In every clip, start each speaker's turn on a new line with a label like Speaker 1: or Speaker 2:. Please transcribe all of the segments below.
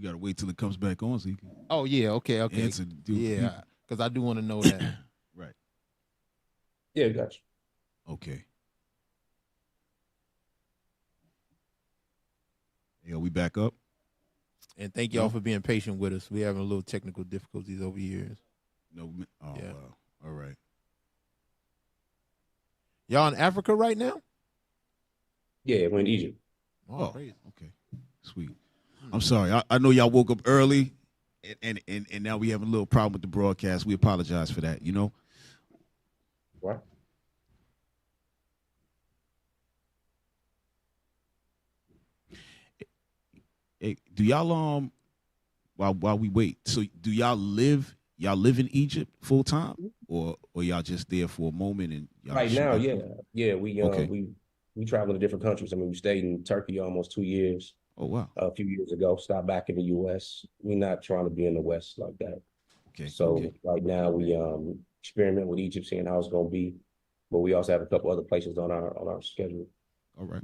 Speaker 1: You gotta wait till it comes back on so you can
Speaker 2: Oh yeah, okay.
Speaker 1: answer.
Speaker 2: Yeah, because I do want to know that.
Speaker 1: Right.
Speaker 3: Yeah, gotcha.
Speaker 1: Okay. Yeah, we back up.
Speaker 2: And thank y'all for being patient with us. We're having a little technical difficulties over years.
Speaker 1: No. Oh
Speaker 2: Yeah.
Speaker 1: wow. All right.
Speaker 2: Y'all in Africa right now?
Speaker 3: Yeah, we're in Egypt.
Speaker 1: Oh,
Speaker 2: crazy.
Speaker 1: okay. Sweet. I'm sorry. I know y'all woke up early, and now we have a little problem with the broadcast. We apologize for that. You know.
Speaker 3: What?
Speaker 1: Hey, do y'all while we wait? So do y'all live in Egypt full time, or y'all just there for a moment and y'all
Speaker 3: Right
Speaker 1: shoot
Speaker 3: now,
Speaker 1: back?
Speaker 3: yeah. We
Speaker 1: Okay.
Speaker 3: we travel to different countries. I mean, we stayed in Turkey almost 2 years.
Speaker 1: Oh wow.
Speaker 3: A few years ago, stopped back in the U.S. We're not trying to be in the West like that.
Speaker 1: Okay.
Speaker 3: So
Speaker 1: okay.
Speaker 3: right now we experiment with Egypt, seeing how it's going to be, but we also have a couple other places on our schedule.
Speaker 1: All right.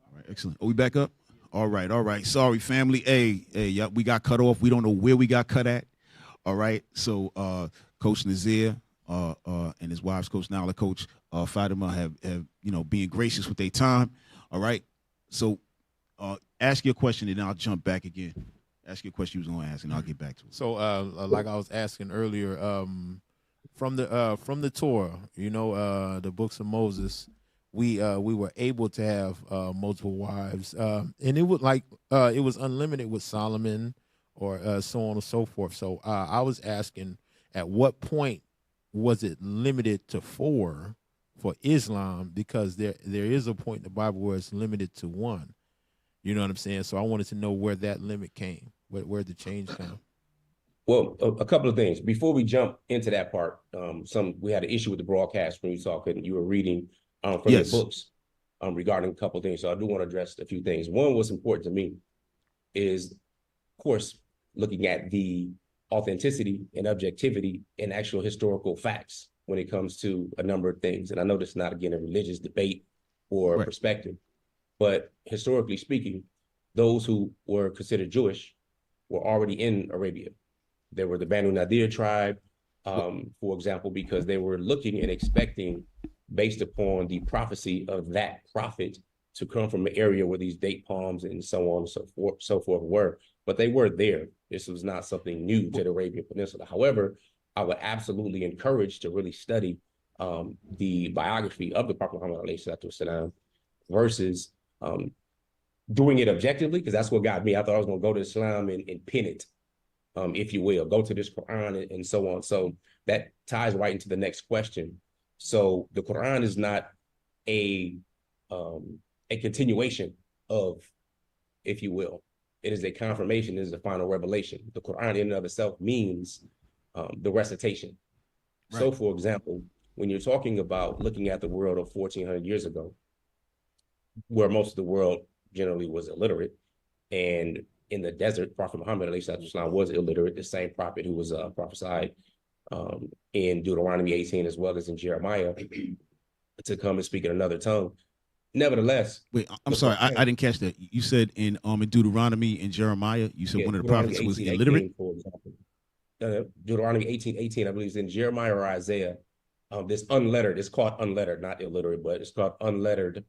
Speaker 1: All right. Excellent. Are we back up? All right. All right. Sorry, family. Hey, yeah, we got cut off. We don't know where we got cut at. All right. So Coach Nazir and his wife's Coach Nala, Coach Fatima have being gracious with their time. All right. So ask your question and then I'll jump back again. Ask your question you was going to ask and I'll get back to it.
Speaker 2: So like I was asking earlier, from the Torah, the books of Moses, we were able to have multiple wives, and it was unlimited with Solomon, or so on and so forth. So I was asking, at what point was it limited to 4 for Islam? Because there is a point in the Bible where it's limited to 1. You know what I'm saying? So I wanted to know where that limit came, where the change came.
Speaker 3: Well, a couple of things before we jump into that part. We had an issue with the broadcast when you talked and you were reading from your books regarding a couple of things. So I do want to address a few things. One, what's important to me is, of course, looking at the authenticity and objectivity and actual historical facts when it comes to a number of things. And I know this is not, again, a religious debate or perspective, but historically speaking, those who were considered Jewish were already in Arabia. There were the Banu Nadir tribe, for example, because they were looking and expecting, based upon the prophecy of that prophet, to come from an area where these date palms and so on and so forth were. But they were there. This was not something new to the Arabian Peninsula. However, I would absolutely encourage to really study the biography of the Prophet Muhammad ﷺ versus doing it objectively, because that's what got me. I thought I was going to go to Islam and pin it, if you will, go to this Quran and so on. So that ties right into the next question. So the Quran is not a continuation of, if you will. It is a confirmation. It is a final revelation. The Quran in and of itself means the recitation. Right. So, for example, when you're talking about looking at the world of 1,400 years ago, where most of the world generally was illiterate, and in the desert, Prophet Muhammad ﷺ was illiterate, the same prophet who was prophesied in Deuteronomy 18 as well as in Jeremiah to come and speak in another tongue. Nevertheless,
Speaker 1: wait, I'm sorry, I didn't catch that. You said in Deuteronomy and Jeremiah, you said one of the prophets was illiterate?
Speaker 3: 18, for example. Deuteronomy 18:18, I believe it's in Jeremiah or Isaiah. This unlettered, it's called unlettered, not illiterate, but it's called unlettered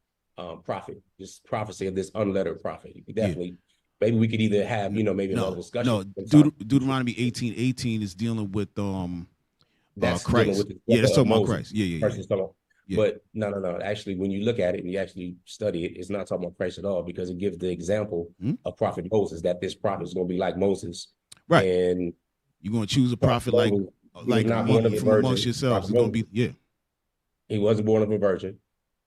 Speaker 3: prophet. This prophecy of this unlettered prophet. You could definitely, maybe we could either have, maybe another discussion.
Speaker 1: No, Deuteronomy 18:18 is dealing with
Speaker 3: that's
Speaker 1: Christ.
Speaker 3: Dealing with
Speaker 1: that's talking about
Speaker 3: Moses.
Speaker 1: Christ. Yeah.
Speaker 3: But no. Actually, when you look at it and you actually study it, it's not talking about Christ at all, because it gives the example of Prophet Moses, that this prophet is going to be like Moses.
Speaker 1: Right.
Speaker 3: And
Speaker 1: you're going to choose a prophet like from amongst yourselves. It's going to be,
Speaker 3: He wasn't born of a virgin.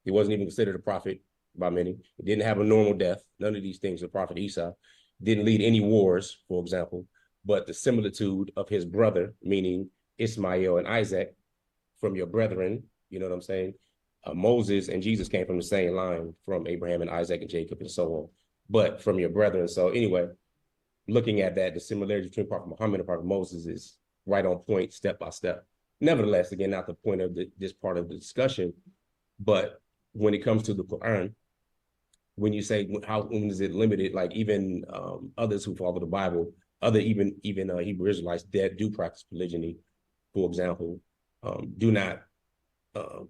Speaker 3: He wasn't even considered a prophet by many. He didn't have a normal death. None of these things. The prophet Isa didn't lead any wars, for example, but the similitude of his brother, meaning Ishmael and Isaac, from your brethren, you know what I'm saying? Moses and Jesus came from the same line, from Abraham and Isaac and Jacob and so on, but from your brethren. So anyway, looking at that, the similarity between Prophet Muhammad and Prophet Moses is right on point, step by step. Nevertheless, again, not the point of this part of the discussion, but when it comes to the Quran, when you say when is it limited, like even others who follow the Bible, even Hebrew Israelites that do practice polygyny, for example, do not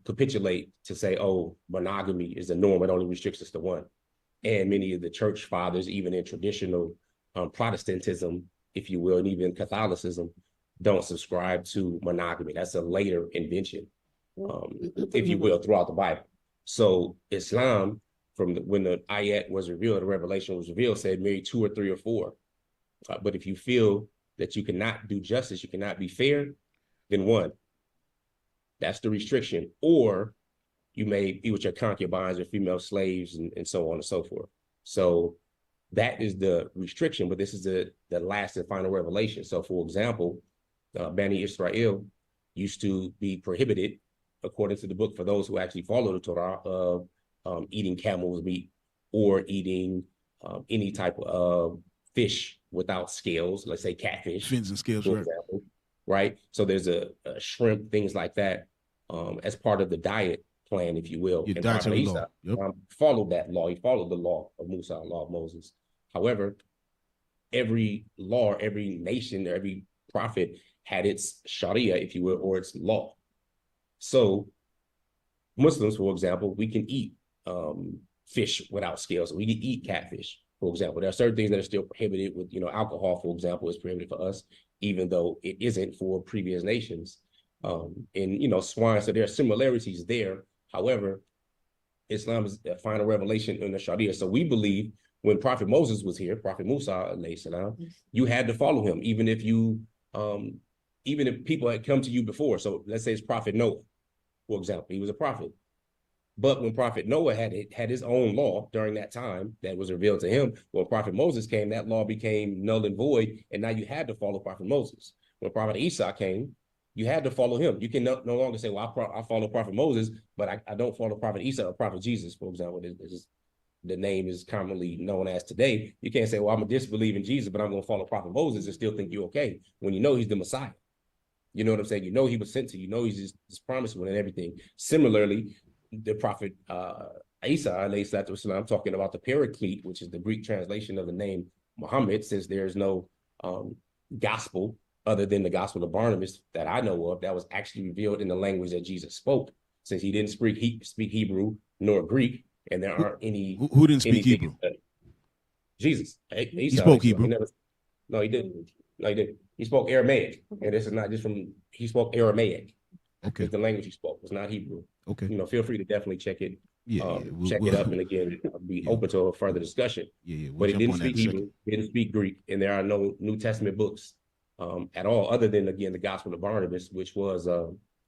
Speaker 3: capitulate to say, oh, monogamy is the norm, it only restricts us to one. And many of the church fathers, even in traditional Protestantism, if you will, and even Catholicism, don't subscribe to monogamy. That's a later invention, if you will, throughout the Bible. So Islam, when the ayat was revealed, the revelation was revealed, said marry 2 or 3 or 4. But if you feel that you cannot do justice, you cannot be fair, then 1. That's the restriction. Or you may be with your concubines or female slaves and so on and so forth. So that is the restriction, but this is the last and final revelation. So for example, Bani Israel used to be prohibited, according to the book, for those who actually follow the Torah, of eating camel's meat or eating any type of fish without scales, let's say catfish.
Speaker 1: Fins and scales,
Speaker 3: for
Speaker 1: right.
Speaker 3: example, right? So there's a shrimp, things like that, as part of the diet plan, if you will.
Speaker 1: Your
Speaker 3: and
Speaker 1: dietary
Speaker 3: Prophet
Speaker 1: law.
Speaker 3: Isa,
Speaker 1: Yep.
Speaker 3: followed that law. He followed the law of Musa, law of Moses. However, every law, every nation, every prophet had its Sharia, if you will, or its law. So Muslims, for example, we can eat fish without scales. We can eat catfish, for example. There are certain things that are still prohibited with, alcohol, for example, is prohibited for us, even though it isn't for previous nations. And, swine, so there are similarities there. However, Islam is the final revelation in the Sharia. So we believe when Prophet Moses was here, Prophet Musa, alayhi salam, you had to follow him, even if people had come to you before. So let's say it's Prophet Noah, for example, he was a prophet. But when Prophet Noah had his own law during that time that was revealed to him, when Prophet Moses came, that law became null and void, and now you had to follow Prophet Moses. When Prophet Isa came, you had to follow him. You can no longer say, well, I follow Prophet Moses, but I don't follow Prophet Isa or Prophet Jesus, for example. The name is commonly known as today. You can't say, well, I'm a disbelieve in Jesus, but I'm going to follow Prophet Moses and still think you're okay, when you know he's the Messiah. You know what I'm saying? You know he was sent to you. You know he's this promised one and everything. Similarly, the Prophet Isa, alayhi salatu wasalam, talking about the Paraclete, which is the Greek translation of the name Muhammad, since there's no gospel other than the gospel of Barnabas that I know of that was actually revealed in the language that Jesus spoke, since he didn't speak Hebrew nor Greek, and there aren't any.
Speaker 1: Who didn't speak Hebrew?
Speaker 3: Jesus.
Speaker 1: Isa, he spoke Hebrew.
Speaker 3: No, he didn't. No, he didn't. He spoke Aramaic, and this is not just he spoke Aramaic.
Speaker 1: Okay.
Speaker 3: It's the language he spoke. It's not Hebrew.
Speaker 1: Okay.
Speaker 3: Feel free to definitely check it. Check it up, and again, I'll be open to a further discussion. But it didn't speak Hebrew, it didn't speak Greek, and there are no New Testament books at all, other than, again, the Gospel of Barnabas, which was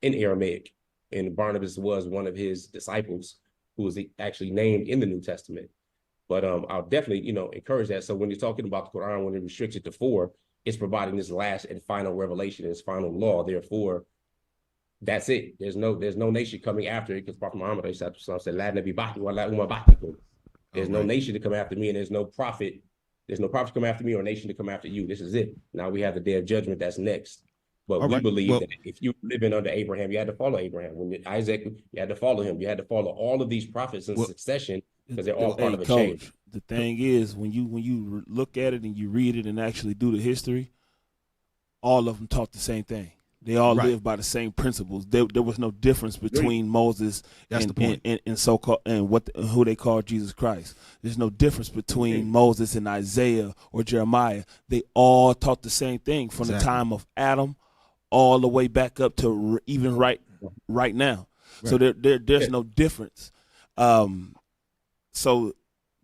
Speaker 3: in Aramaic, and Barnabas was one of his disciples who was actually named in the New Testament. But I'll definitely, encourage that. So when you're talking about the Quran, when it restricts it to 4, it's providing this last and final revelation, this final law. Therefore, that's it. There's no nation coming after it, because Prophet Muhammad said, "La nabi ba'di wa la umma ba'dikum." There's no nation to come after me, and there's no prophet to come after me or nation to come after you. This is it. Now we have the day of judgment that's next. But we believe that if you were living under Abraham, you had to follow Abraham. When Isaac, you had to follow him. You had to follow all of these prophets in succession, because they're all part of a chain.
Speaker 4: The thing is, when you look at it and you read it and actually do the history, all of them taught the same thing. They all live by the same principles. There was no difference between Moses and who they call Jesus Christ. There's no difference between Moses and Isaiah or Jeremiah. They all taught the same thing from the time of Adam all the way back up to even right now. So there's no difference. So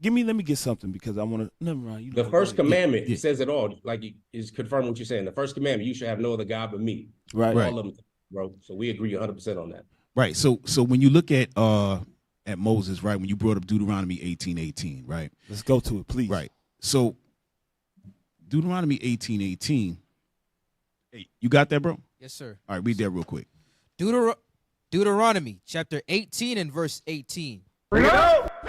Speaker 4: let me get something, because I want to. Never mind.
Speaker 3: The first commandment, it says it all. Like, is confirming what you're saying. The first commandment: you should have no other God but me.
Speaker 4: Right.
Speaker 3: All of them, bro. So we agree 100% on that.
Speaker 1: Right. So when you look at Moses, right, when you brought up Deuteronomy 18:18, right?
Speaker 4: Let's go to it, please.
Speaker 1: Right. So Deuteronomy 18:18. Hey, you got that, bro?
Speaker 5: Yes, sir.
Speaker 1: All right, read that real quick.
Speaker 5: Deuteronomy chapter 18 and verse 18.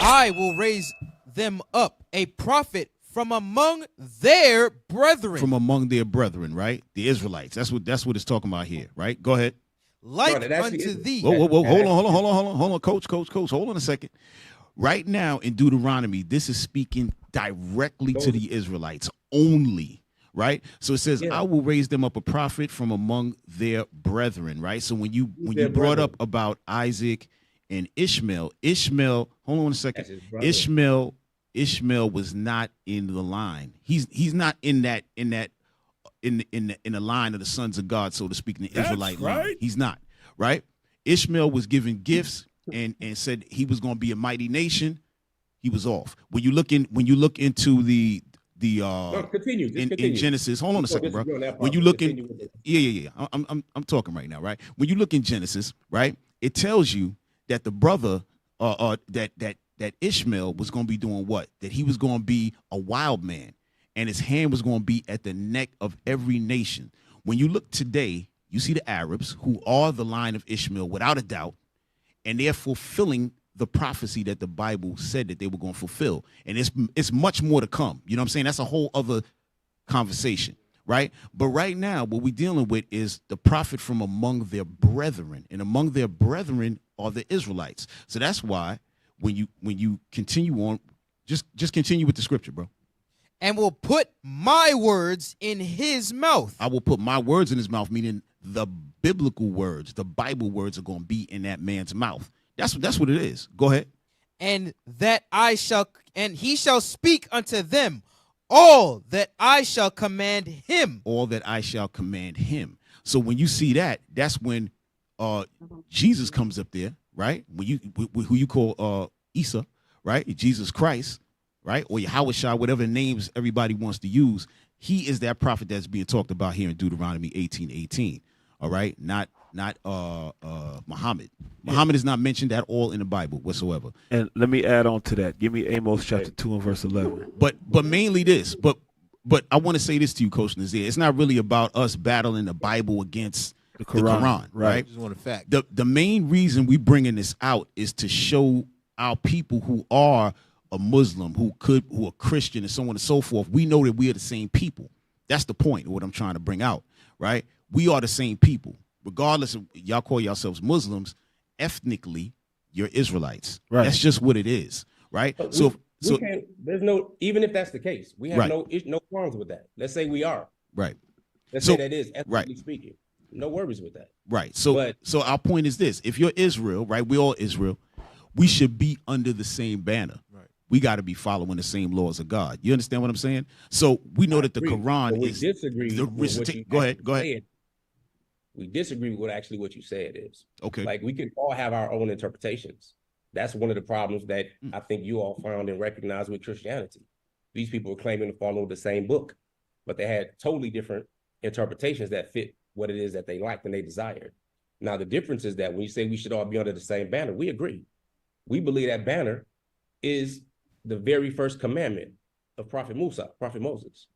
Speaker 5: I will raise them up a prophet from among their brethren.
Speaker 1: From among their brethren, right? The Israelites. That's what it's talking about here, right? Go ahead.
Speaker 5: Like unto thee.
Speaker 1: Whoa. Hold on, Coach. Hold on a second. Right now in Deuteronomy, this is speaking directly to the Israelites only, right? So it says, I will raise them up a prophet from among their brethren, right? So when you brought up about Isaac and Ishmael, hold on a second. Ishmael was not in the line. He's not in the line of the sons of God, so to speak, in the Israelite line. He's not, right? Ishmael was given gifts and said he was going to be a mighty nation. He was off. When you look into the
Speaker 3: continue.
Speaker 1: In Genesis, hold on a second, bro. When you look in, I'm talking right now, right? When you look in Genesis, right, it tells you that the brother, that Ishmael was going to be doing what? That he was going to be a wild man, and his hand was going to be at the neck of every nation. When you look today, you see the Arabs, who are the line of Ishmael without a doubt, and they're fulfilling the prophecy that the Bible said that they were going to fulfill. And it's much more to come. You know what I'm saying? That's a whole other conversation, right? But right now, what we're dealing with is the prophet from among their brethren, and among their brethren are the Israelites. So that's why when you continue on, just continue with the scripture, bro.
Speaker 5: And will put my words in his mouth.
Speaker 1: I will put my words in his mouth, meaning the biblical words, the Bible words are going to be in that man's mouth. That's what it is. Go ahead.
Speaker 5: And he shall speak unto them all that I shall command him.
Speaker 1: All that I shall command him. So when you see that, that's when Jesus comes up there, right? When you who you call Isa, right? Jesus Christ, right? Or Yahushua, whatever names everybody wants to use. He is that prophet that's being talked about here in Deuteronomy 18:18. All right, not Muhammad. Muhammad is not mentioned at all in the Bible whatsoever.
Speaker 4: And let me add on to that. Give me Amos chapter 2 and verse 11.
Speaker 1: But mainly this. But I want to say this to you, Coach Nazir. It's not really about us battling the Bible against the Quran, right?
Speaker 2: Just want a fact.
Speaker 1: The main reason we bringing this out is to show our people who are a Muslim, who are Christian, and so on and so forth. We know that we are the same people. That's the point of what I'm trying to bring out, right? We are the same people. Regardless of y'all call yourselves Muslims, ethnically, you're Israelites. Right. That's just what it is, right? So
Speaker 3: there's no, even if that's the case, we have no qualms with that. Let's say we are.
Speaker 1: Right.
Speaker 3: Let's say that is ethnically speaking. No worries with that.
Speaker 1: Right. So our point is this. If you're Israel, right, we're all Israel, we should be under the same banner. Right. We got to be following the same laws of God. You understand what I'm saying? So we know that the Quran is Go ahead.
Speaker 3: We disagree with what you said is.
Speaker 1: Okay.
Speaker 3: Like, we can all have our own interpretations. That's one of the problems that I think you all found and recognized with Christianity. These people were claiming to follow the same book, but they had totally different interpretations that fit what it is that they liked and they desired. Now, the difference is that when you say we should all be under the same banner, we agree. We believe that banner is the very first commandment of Prophet Moses,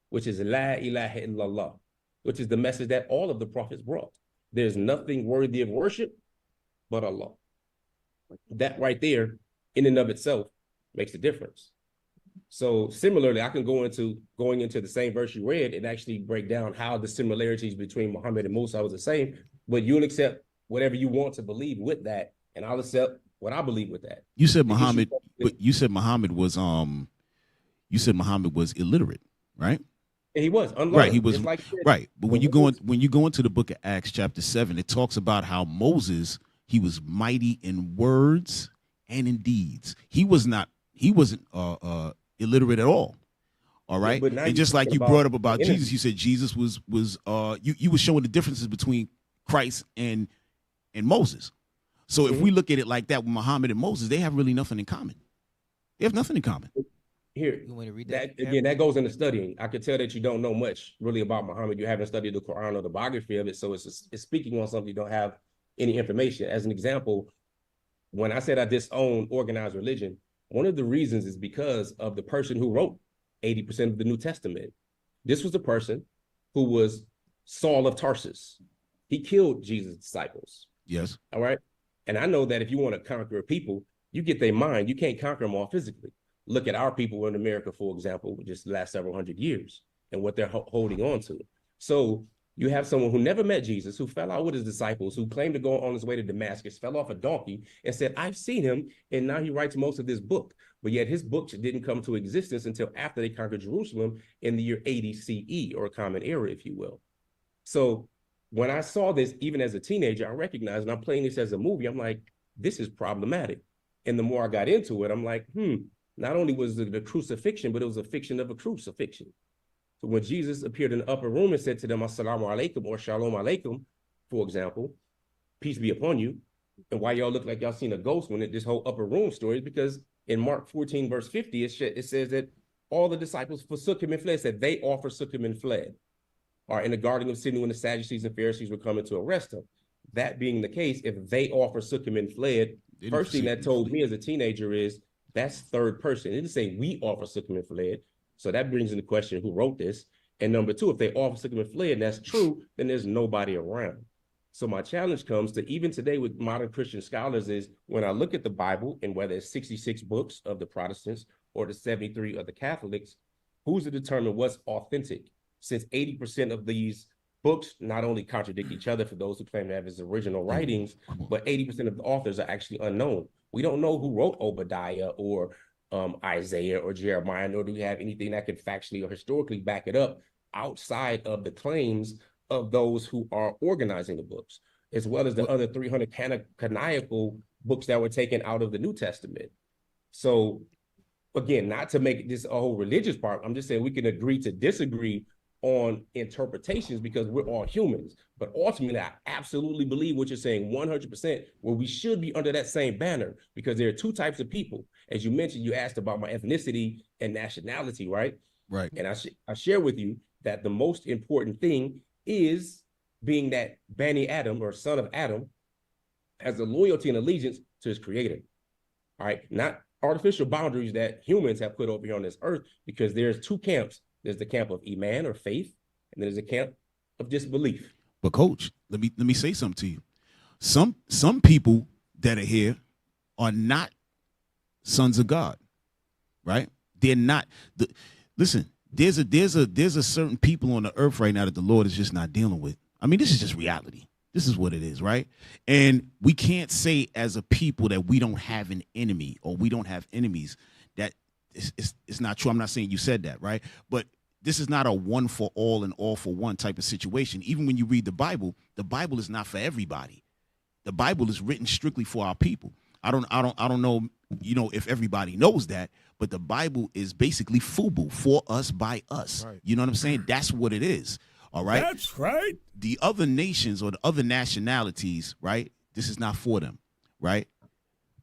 Speaker 3: which is La ilaha illallah, which is the message that all of the prophets brought. There's nothing worthy of worship but Allah. That right there, in and of itself, makes a difference. So similarly, I can going into the same verse you read and actually break down how the similarities between Muhammad and Musa was the same, but you'll accept whatever you want to believe with that, and I'll accept what I believe with that.
Speaker 1: You said Muhammad, but you said Muhammad was illiterate, right?
Speaker 3: And he was unlearned.
Speaker 1: Right, he was right. But when you go into the book of Acts, chapter 7, it talks about how Moses, he was mighty in words and in deeds. He wasn't illiterate at all. All right. And just like you brought up about Jesus, you said Jesus was you were showing the differences between Christ and Moses. So if we look at it like that with Muhammad and Moses, they have really nothing in common. They have nothing in common.
Speaker 3: Here, you want to read that? Again, that goes into studying. I could tell that you don't know much really about Muhammad. You haven't studied the Quran or the biography of it, so it's speaking on something you don't have any information. As an example, when I said I disown organized religion, one of the reasons is because of the person who wrote 80% of the New Testament. This was the person who was Saul of Tarsus. He killed Jesus' disciples.
Speaker 1: Yes.
Speaker 3: All right. And I know that if you want to conquer a people, you get their mind. You can't conquer them all physically. Look at our people in America, for example, just the last several hundred years and what they're holding on to. So You have someone who never met Jesus, who fell out with his disciples, who claimed to go on his way to Damascus, fell off a donkey, and said, I've seen him, and now he writes most of this book. But yet his books didn't come to existence until after they conquered Jerusalem in the year 80 CE, or a common era, if you will. So when I saw this, even as a teenager, I recognized, and I'm playing this as a movie, I'm like, this is problematic. And the more I got into it, I'm like, not only was the crucifixion, but it was a fiction of a crucifixion. So when Jesus appeared in the upper room and said to them, Assalamu alaikum, or Shalom alaikum, for example, peace be upon you, and why y'all look like y'all seen a ghost when this whole upper room story is because in Mark 14, verse 50, it says that all the disciples forsook him and fled, said they all forsook him and fled. Or in the Garden of Eden when the Sadducees and Pharisees were coming to arrest him. That being the case, if they all forsook him and fled, first thing that told me as a teenager is that's third person. It didn't say we all forsook him and fled. So that brings into question who wrote this. And number two, if they all forsook him and fled, and that's true, then there's nobody around. So my challenge comes to even today with modern Christian scholars is when I look at the Bible and whether it's 66 books of the Protestants or the 73 of the Catholics, who's to determine what's authentic? Since 80% of these books not only contradict each other for those who claim to have his original writings, but 80% of the authors are actually unknown. We don't know who wrote Obadiah or Isaiah or Jeremiah, nor do we have anything that could factually or historically back it up outside of the claims of those who are organizing the books, as well as the other 300 canonical books that were taken out of the New Testament. So again, not to make this a whole religious part, I'm just saying we can agree to disagree on interpretations because we're all humans. But ultimately, I absolutely believe what you're saying 100%, where we should be under that same banner because there are two types of people. As you mentioned, you asked about my ethnicity and nationality, right?
Speaker 1: Right.
Speaker 3: And I share with you that the most important thing is being that Bani Adam or son of Adam has a loyalty and allegiance to his creator. All right, not artificial boundaries that humans have put over here on this earth, because there's two camps. There's the camp of Iman or faith, and there's a camp of disbelief.
Speaker 1: But coach, let me say something to you. Some people that are here are not sons of God, right? They're not. Listen, there's a certain people on the earth right now that the Lord is just not dealing with. I mean, this is just reality. This is what it is, right? And we can't say as a people that we don't have an enemy or we don't have enemies. That it's not true. I'm not saying you said that, right? But this is not a one for all and all for one type of situation. Even when you read the Bible is not for everybody. The Bible is written strictly for our people. I don't know, if everybody knows that, but the Bible is basically FUBU, for us, by us. Right. You know what I'm saying? That's what it is. All right.
Speaker 4: That's right.
Speaker 1: The other nations or the other nationalities, right? This is not for them, right?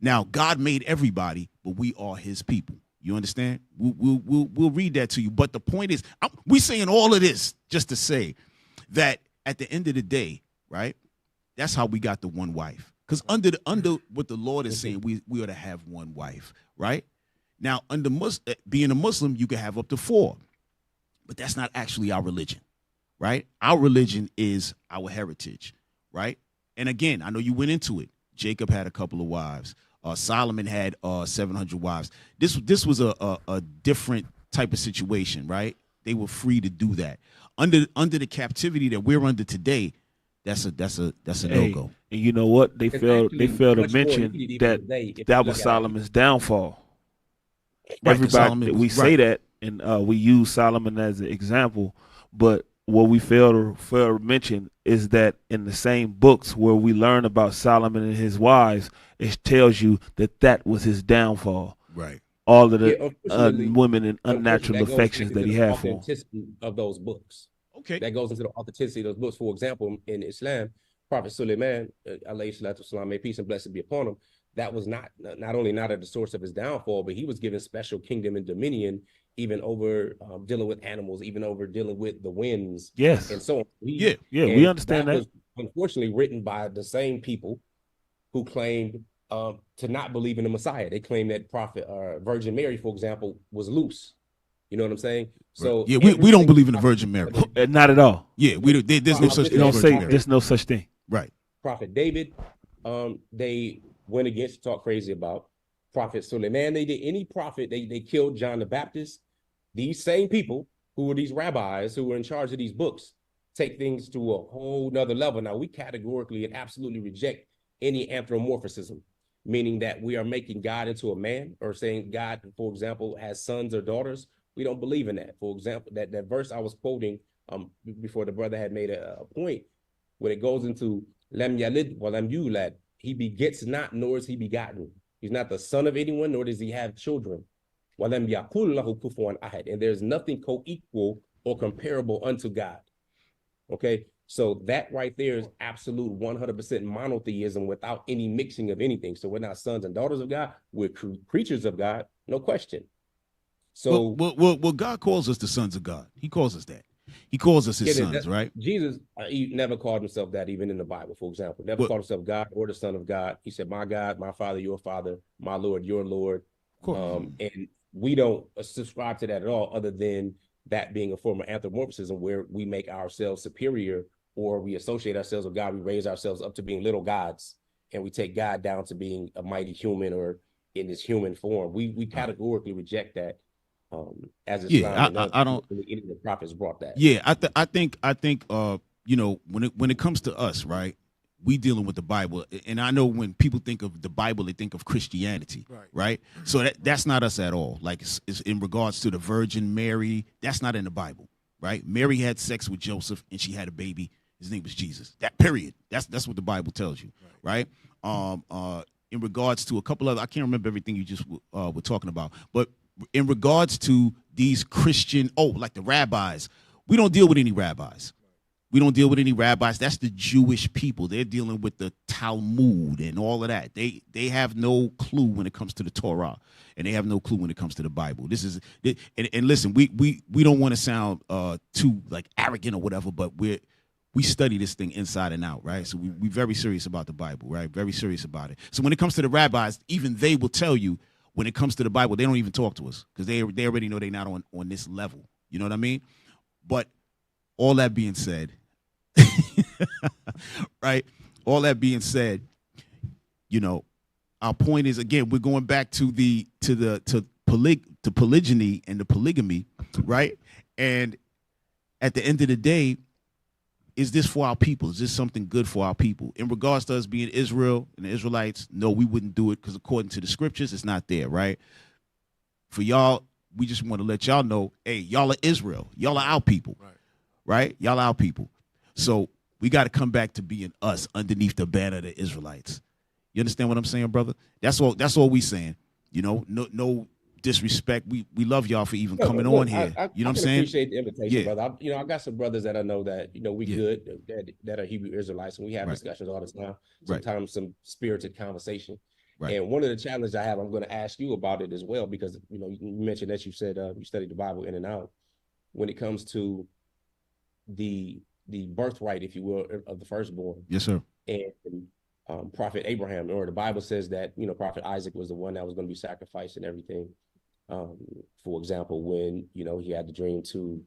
Speaker 1: Now, God made everybody, but we are his people. You understand? We'll read that to you. But the point is, we're saying all of this just to say that at the end of the day, right? That's how we got the one wife. Because under what the Lord is saying, we ought to have one wife, right? Now, under being a Muslim, you can have up to 4. But that's not actually our religion, right? Our religion is our heritage, right? And again, I know you went into it. Jacob had a couple of wives. Solomon had 700 wives. This was a different type of situation, right? They were free to do that. Under the captivity that we're under today, that's a no-go.
Speaker 4: And you know what? They failed to mention that was Solomon's downfall.
Speaker 1: Right,
Speaker 4: everybody we say that, and we use Solomon as an example, but what we fail to mention is that in the same books where we learn about Solomon and his wives, it tells you that was his downfall.
Speaker 1: Right.
Speaker 4: All of the women and unnatural affections that he had for
Speaker 3: authenticity of those books.
Speaker 1: Okay.
Speaker 3: That goes into the authenticity of those books. For example, in Islam, Prophet Suleiman, alayhi salatu wasalam, may peace and blessing be upon him, that was not only not at the source of his downfall, but he was given special kingdom and dominion, even over dealing with animals, even over dealing with the winds.
Speaker 4: Yes.
Speaker 3: And so on.
Speaker 4: We understand that.
Speaker 3: Was unfortunately written by the same people who claimed to not believe in the Messiah. They claimed that Prophet Virgin Mary, for example, was loose. You know what I'm saying? So
Speaker 1: yeah, we don't believe in the Virgin Mary.
Speaker 4: Not at all.
Speaker 1: Yeah, there's no such thing.
Speaker 4: Don't say there's no such thing.
Speaker 1: Right.
Speaker 3: Prophet David, they went against, talk crazy about. Prophet Suleiman, they did. Any prophet, they killed John the Baptist. These same people who were these rabbis who were in charge of these books, take things to a whole nother level. Now, we categorically and absolutely reject any anthropomorphism, meaning that we are making God into a man, or saying God, for example, has sons or daughters. We don't believe in that. For example, that verse I was quoting before the brother had made a point, when it goes into Lam Yalid wa Lam Yulad, he begets not, nor is he begotten. He's not the son of anyone, nor does he have children. Wa Lam Yakul lahu kufuwan ahad, and there's nothing co-equal or comparable unto God. Okay, so that right there is absolute 100% monotheism without any mixing of anything. So we're not sons and daughters of God, we're creatures of God, no question. So
Speaker 1: well, God calls us the sons of God. He calls us that. He calls us his sons, right?
Speaker 3: Jesus, he never called himself that, even in the Bible, for example. Never called himself God or the Son of God. He said, my God, my Father, your Father, my Lord, your Lord. And we don't subscribe to that at all, other than that being a form of anthropomorphism, where we make ourselves superior, or we associate ourselves with God. We raise ourselves up to being little gods, and we take God down to being a mighty human, or in his human form. We categorically reject that. As Islam,
Speaker 1: I don't.
Speaker 3: Any of the prophets brought that.
Speaker 1: Yeah, I think you know, when it comes to us, right? We dealing with the Bible, and I know when people think of the Bible, they think of Christianity, right? So that's not us at all. Like it's in regards to the Virgin Mary, that's not in the Bible, right? Mary had sex with Joseph, and she had a baby. His name was Jesus. That period. That's what the Bible tells you, right? In regards to a couple of, I can't remember everything you just were talking about, but in regards to these Christian, like the rabbis, we don't deal with any rabbis. We don't deal with any rabbis. That's the Jewish people. They're dealing with the Talmud and all of that. They have no clue when it comes to the Torah, and they have no clue when it comes to the Bible. This is and listen, we don't want to sound too like arrogant or whatever, but we study this thing inside and out, right? So we're very serious about the Bible, right? Very serious about it. So when it comes to the rabbis, even they will tell you, when it comes to the Bible, they don't even talk to us, because they already know they're not on this level. You know what I mean? But all that being said, right? All that being said, you know, our point is, again, we're going back to polygyny and the polygamy, right? And at the end of the day, is this for our people? Is this something good for our people? In regards to us being Israel and the Israelites, no, we wouldn't do it, because according to the scriptures, it's not there, right? For y'all, we just want to let y'all know, hey, y'all are Israel. Y'all are our people, right? Y'all are our people. So we got to come back to being us underneath the banner of the Israelites. You understand what I'm saying, brother? That's all we saying. You know, no disrespect. We love y'all for even coming on here. You know what I'm saying?
Speaker 3: I appreciate the invitation, brother. I got some brothers that I know that, we good, that are Hebrew Israelites, and we have discussions all the time. Sometimes some spirited conversation. And one of the challenges I have, I'm going to ask you about it as well, because, you mentioned that you said you studied the Bible in and out. When it comes to the birthright, if you will, of the firstborn.
Speaker 1: Yes, sir.
Speaker 3: And Prophet Abraham, or the Bible says that, Prophet Isaac was the one that was going to be sacrificed and everything. For example, when, he had the dream to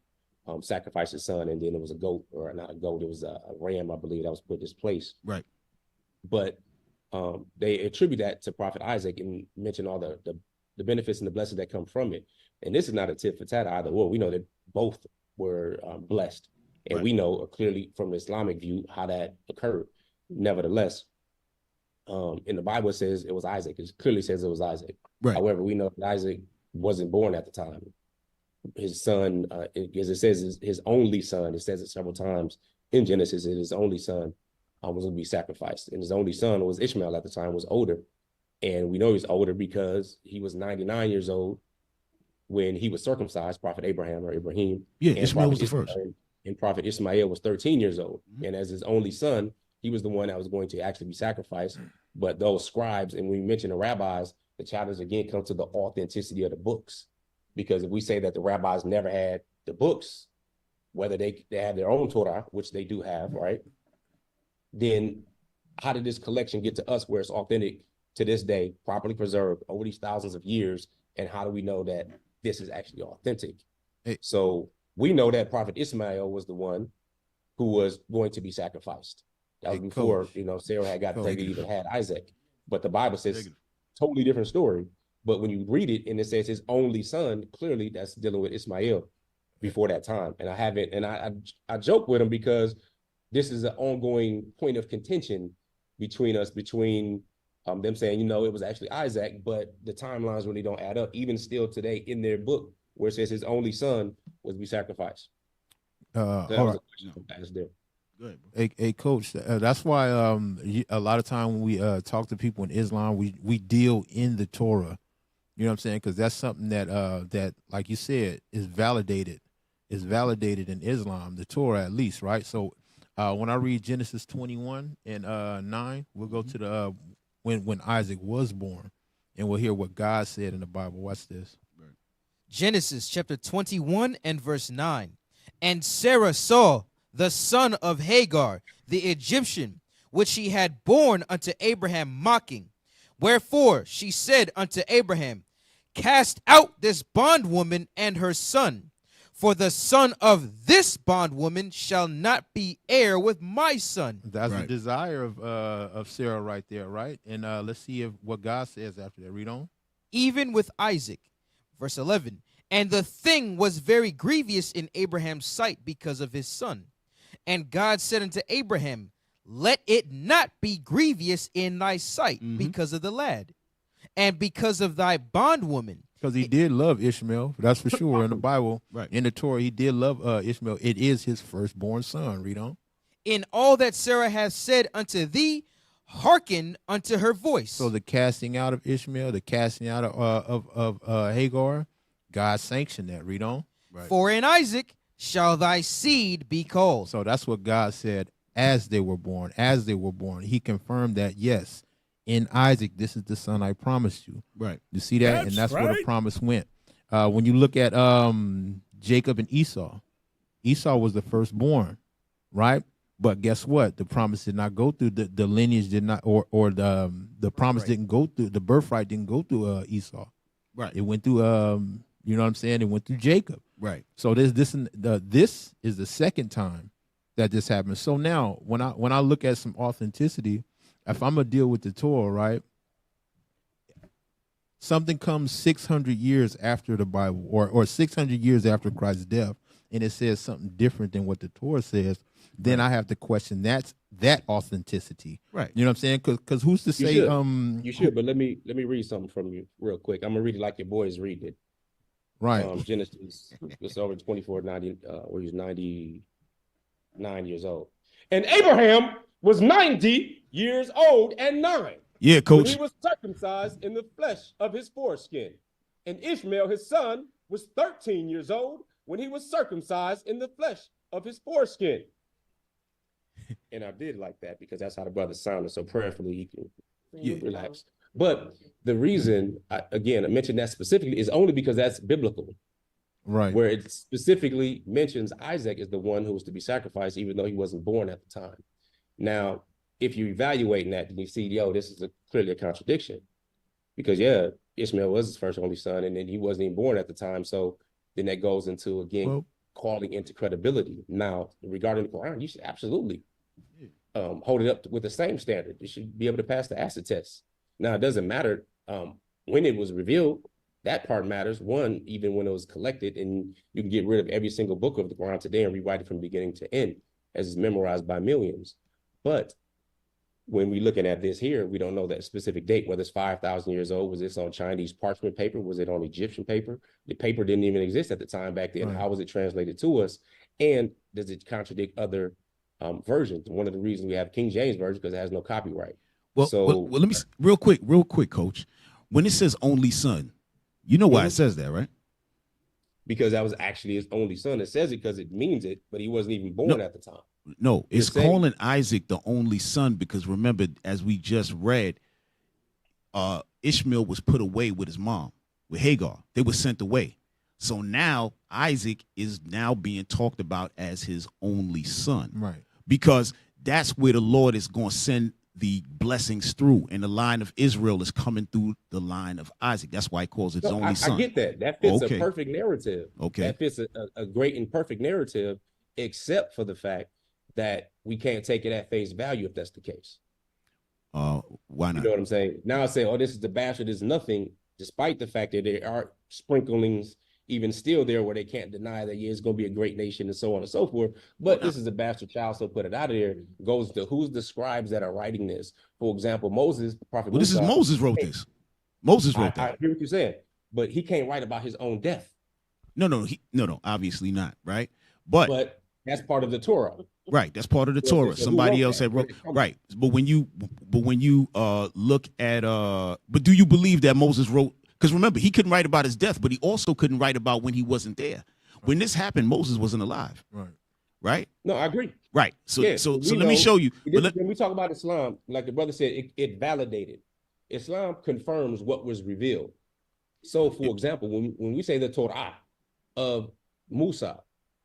Speaker 3: sacrifice his son, and then it was a goat, or not a goat, it was a ram, I believe, that was put in his place.
Speaker 1: Right.
Speaker 3: But they attribute that to Prophet Isaac and mention all the benefits and the blessings that come from it. And this is not a tit for tat either. Well, we know that both were blessed. And we know clearly from the Islamic view how that occurred. Nevertheless, in the Bible, it says it was Isaac. It clearly says it was Isaac.
Speaker 1: Right.
Speaker 3: However, we know that Isaac wasn't born at the time. His son, as it says, his only son, it says it several times in Genesis, his only son was going to be sacrificed. And his only son was Ishmael at the time, was older. And we know he was older because he was 99 years old when he was circumcised, Prophet Abraham, or Ibrahim.
Speaker 1: Yeah, Ishmael was the first.
Speaker 3: And Prophet Ishmael was 13 years old. And as his only son, he was the one that was going to actually be sacrificed. But those scribes, and when we mention the rabbis, the challenge again comes to the authenticity of the books. Because if we say that the rabbis never had the books, whether they have their own Torah, which they do have, right? Then how did this collection get to us where it's authentic to this day, properly preserved over these thousands of years? And how do we know that this is actually authentic? So we know that Prophet Ishmael was the one who was going to be sacrificed. That was before, Sarah had got pregnant, even had Isaac. But the Bible says totally different story. But when you read it and it says his only son, clearly that's dealing with Ishmael. before that time. And I haven't, and I joke with him because this is an ongoing point of contention between us, between them saying, you know, it was actually Isaac, but the timelines really don't add up, even still today in their book, where it says his only son was to be sacrificed. So that was a question I asked there.
Speaker 2: Good. Hey, coach, that's why a lot of time when we talk to people in Islam, we deal in the Torah. You know what I'm saying? Because that's something that that, like you said, is validated. Is validated in Islam, the Torah at least, right? So when I read Genesis 21 and 9, we'll go to the when Isaac was born, and we'll hear what God said in the Bible. Watch this.
Speaker 5: Genesis chapter 21 and verse 9. And Sarah saw the son of Hagar, the Egyptian, which she had borne unto Abraham, mocking. Wherefore she said unto Abraham, cast out this bondwoman and her son, for the son of this bondwoman shall not be heir with my son.
Speaker 2: That's the desire of Sarah right there, right? And let's see what God says after that. Read on.
Speaker 5: Even with Isaac, verse 11. And the thing was very grievous in Abraham's sight because of his son. And God said unto Abraham, let it not be grievous in thy sight because of the lad, and because of thy bondwoman.
Speaker 2: Because he did love Ishmael, that's for sure. In the Bible,
Speaker 1: Right.
Speaker 2: in the Torah, he did love Ishmael. It is his firstborn son. Read on.
Speaker 5: In all that Sarah hath said unto thee, hearken unto her voice.
Speaker 2: So the casting out of Ishmael, the casting out of Hagar, God sanctioned that. Read on.
Speaker 1: Right.
Speaker 5: For in Isaac shall thy seed be called.
Speaker 2: So that's what God said as they were born. As they were born, he confirmed that, yes, in Isaac, this is the son I promised you.
Speaker 1: Right.
Speaker 2: You see that? And that's where the promise went. When you look at Jacob and Esau, Esau was the firstborn, right? But guess what? The promise did not go through, the lineage did not, or the promise didn't go through, the birthright didn't go through Esau.
Speaker 1: Right.
Speaker 2: It went through, you know what I'm saying? It went through Jacob.
Speaker 1: Right.
Speaker 2: So this is the second time that this happened. So now when I look at some authenticity, if I'm gonna deal with the Torah, right? Something comes 600 years after the Bible, or 600 years after Christ's death, and it says something different than what the Torah says, then I have to question that authenticity.
Speaker 1: Right.
Speaker 2: You know what I'm saying? Because who's to say?
Speaker 3: You should, but let me read something from you real quick. I'm gonna read it like your boys read it.
Speaker 2: Right.
Speaker 3: Genesis, it's over 24:90, where he's 99 years old. And Abraham was 90 years old and 9.
Speaker 1: Yeah, coach.
Speaker 3: When he was circumcised in the flesh of his foreskin. And Ishmael, his son, was 13 years old when he was circumcised in the flesh of his foreskin. And I did like that because that's how the brother sounded. So prayerfully he can relax. But the reason, I mentioned that specifically is only because that's biblical.
Speaker 2: Right.
Speaker 3: Where it specifically mentions Isaac is the one who was to be sacrificed, even though he wasn't born at the time. Now, if you're evaluating that, then you see, this is clearly a contradiction. Because, Ishmael was his first only son, and then he wasn't even born at the time. So then that goes into, again, calling into credibility. Now, regarding the Quran, you should absolutely hold it up with the same standard. You should be able to pass the acid test. Now, it doesn't matter when it was revealed. That part matters. One, even when it was collected, and you can get rid of every single book of the Quran today and rewrite it from beginning to end, as it's memorized by millions. But when we're looking at this here, we don't know that specific date, whether it's 5,000 years old. Was this on Chinese parchment paper? Was it on Egyptian paper? The paper didn't even exist at the time back then. Right. How was it translated to us? And does it contradict other versions? One of the reasons we have King James Version because it has no copyright.
Speaker 1: Well, let me real quick, Coach. When it says only son, you know why it says that, right?
Speaker 3: Because that was actually his only son. It says it because it means it, but he wasn't even born at the time.
Speaker 1: No, it's calling Isaac the only son because remember, as we just read, Ishmael was put away with his mom, with Hagar. They were sent away. So now Isaac is now being talked about as his only son.
Speaker 2: Right.
Speaker 1: Because that's where the Lord is going to send the blessings through, and the line of Israel is coming through the line of Isaac. That's why he calls it his only son.
Speaker 3: I get that. That fits a perfect narrative.
Speaker 1: Okay.
Speaker 3: That fits a great and perfect narrative, except for the fact that we can't take it at face value if that's the case.
Speaker 1: Why not?
Speaker 3: You know what I'm saying? Now I say, this is the bastard is nothing, despite the fact that there are sprinklings even still there where they can't deny that, yeah, it's going to be a great nation and so on and so forth. But this is a bastard child, so put it out of there. Goes to who's the scribes that are writing this. For example, Moses, Prophet
Speaker 1: Well,
Speaker 3: Musa.
Speaker 1: this is Moses wrote this. Moses wrote that.
Speaker 3: I hear what you're saying, but he can't write about his own death.
Speaker 1: No, obviously not, right? But
Speaker 3: that's part of the Torah.
Speaker 1: Right, that's part of the Torah.
Speaker 3: So
Speaker 1: somebody else had wrote. Right, but when you look at but do you believe that Moses wrote? Because remember, he couldn't write about his death, but he also couldn't write about when he wasn't there. When this happened, Moses wasn't alive. Right.
Speaker 3: No, I agree.
Speaker 1: Right. So let me show you.
Speaker 3: When we talk about Islam, like the brother said, it validated. Islam confirms what was revealed. So, for example, when we say the Torah of Musa,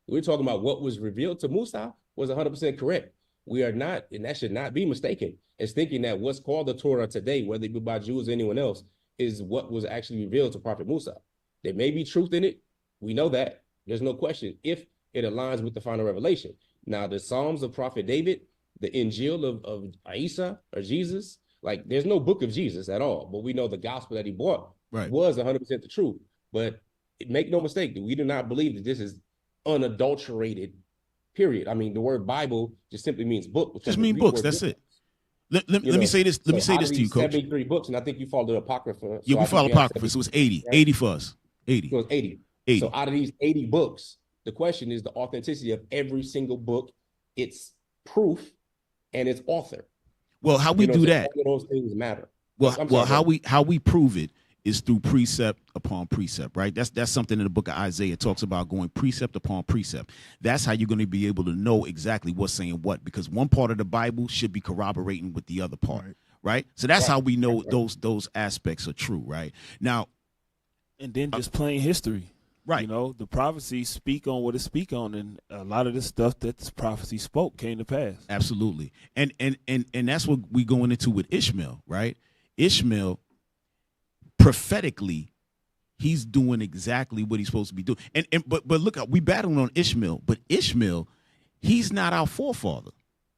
Speaker 3: we're talking about what was revealed to Musa was 100% correct. We are not, and that should not be mistaken, as thinking that what's called the Torah today, whether it be by Jews or anyone else, is what was actually revealed to Prophet Musa. There may be truth in it. We know that. There's no question if it aligns with the final revelation. Now, the Psalms of Prophet David, the Injil of Isa or Jesus, like there's no book of Jesus at all, but we know the gospel that he brought was 100% the truth. But make no mistake, we do not believe that this is unadulterated, period. I mean, the word Bible just simply means book.
Speaker 1: Just mean books, that's it. Let me say this. Let me say this to you, Coach.
Speaker 3: 73 books, and I think you follow the Apocrypha.
Speaker 1: Yeah, we follow Apocrypha, so it's 80. 80 for us. 80.
Speaker 3: So it's 80. So out of these 80 books, the question is the authenticity of every single book, its proof, and its author.
Speaker 1: Well, how we do that?
Speaker 3: All of those things matter.
Speaker 1: Well, how we prove it is through precept upon precept, right? That's something in the book of Isaiah. It talks about going precept upon precept. That's how you're going to be able to know exactly what's saying what, because one part of the Bible should be corroborating with the other part, right? So that's how we know those aspects are true, right? Now,
Speaker 4: and then just plain history.
Speaker 1: Right.
Speaker 4: You know, the prophecies speak on what it speak on, and a lot of the stuff that this prophecy spoke came to pass.
Speaker 1: Absolutely. And that's what we going into with Ishmael, right? Ishmael, prophetically, he's doing exactly what he's supposed to be doing. But look, we battling on Ishmael, but Ishmael, he's not our forefather,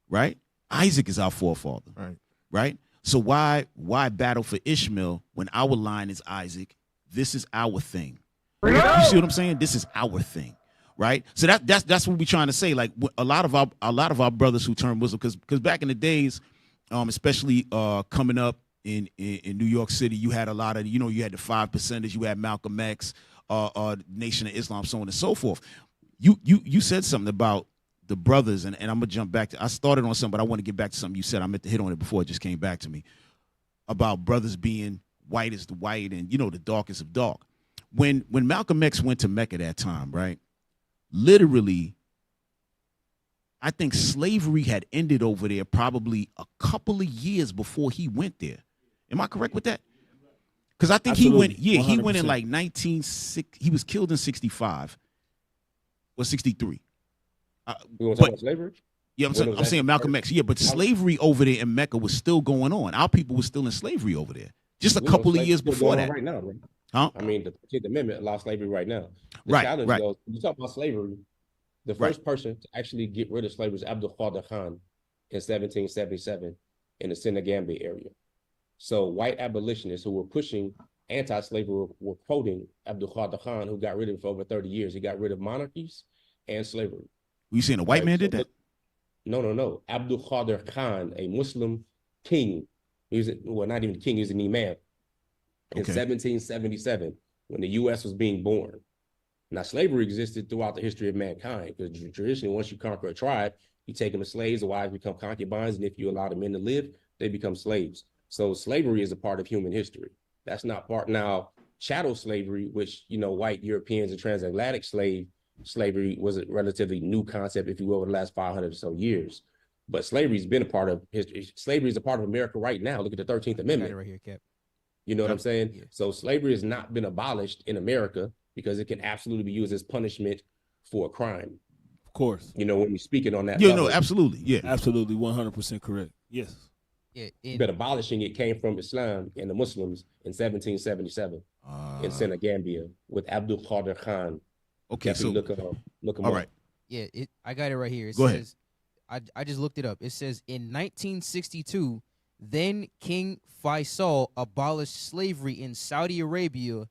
Speaker 1: right? Isaac is our forefather. Right? So why battle for Ishmael when our line is Isaac? This is our thing. You see what I'm saying? This is our thing, right? So that's what we're trying to say. Like a lot of our brothers who turn Muslim, because back in the days, especially coming up in New York City, you had a lot of, you had the 5%ers, you had Malcolm X, Nation of Islam, so on and so forth. You said something about the brothers, and I'm gonna jump back to. I started on something, but I want to get back to something you said. I meant to hit on it before it just came back to me about brothers being white as the white and the darkest of dark. When Malcolm X went to Mecca that time, right? Literally, I think slavery had ended over there probably a couple of years before he went there. Am I correct with that? Because I think
Speaker 4: Absolutely.
Speaker 1: he went in like 1960. He was killed in 65 or 63.
Speaker 3: You want to talk about slavery?
Speaker 1: Yeah, I'm saying Malcolm X. Yeah, but slavery over there in Mecca was still going on. Our people were still in slavery over there. Just a couple of years before that.
Speaker 3: Right now, right?
Speaker 1: Huh?
Speaker 3: I mean, the 15th Amendment allows slavery right now. The challenge goes, when you talk about slavery, the first person to actually get rid of slavery was Abdul Qadir Khan in 1777 in the Senegambia area. So white abolitionists who were pushing anti-slavery were quoting Abdul Qadir Khan, who got rid of it for over 30 years. He got rid of monarchies and slavery.
Speaker 1: Were you saying a white man did that?
Speaker 3: No. Abdul Qadir Khan, a Muslim king. Not even king, he was an imam. In 1777, when the U.S. was being born. Now, slavery existed throughout the history of mankind, because traditionally, once you conquer a tribe, you take them as slaves, the wives become concubines, and if you allow the men to live, they become slaves. So slavery is a part of human history. That's not part. Now, chattel slavery, which, white Europeans and transatlantic slavery was a relatively new concept, if you will, over the last 500 or so years. But slavery's been a part of history. Slavery is a part of America right now. Look at the 13th Amendment.
Speaker 5: Right here, Cap.
Speaker 3: You know what I'm saying? Yeah. So slavery has not been abolished in America because it can absolutely be used as punishment for a crime.
Speaker 4: Of course.
Speaker 3: When you're speaking on that
Speaker 1: level.
Speaker 3: No,
Speaker 1: absolutely. Yeah.
Speaker 4: Absolutely 100% correct. Yes.
Speaker 3: Yeah, but abolishing it came from Islam and the Muslims in 1777 in Senegambia with Abdul Qadir Khan.
Speaker 1: Okay, so
Speaker 3: look him
Speaker 1: all
Speaker 3: up.
Speaker 1: Right.
Speaker 5: Yeah, I got it right here. It
Speaker 1: Go
Speaker 5: says, ahead. I just looked it up. It says in 1962, then King Faisal abolished slavery in Saudi Arabia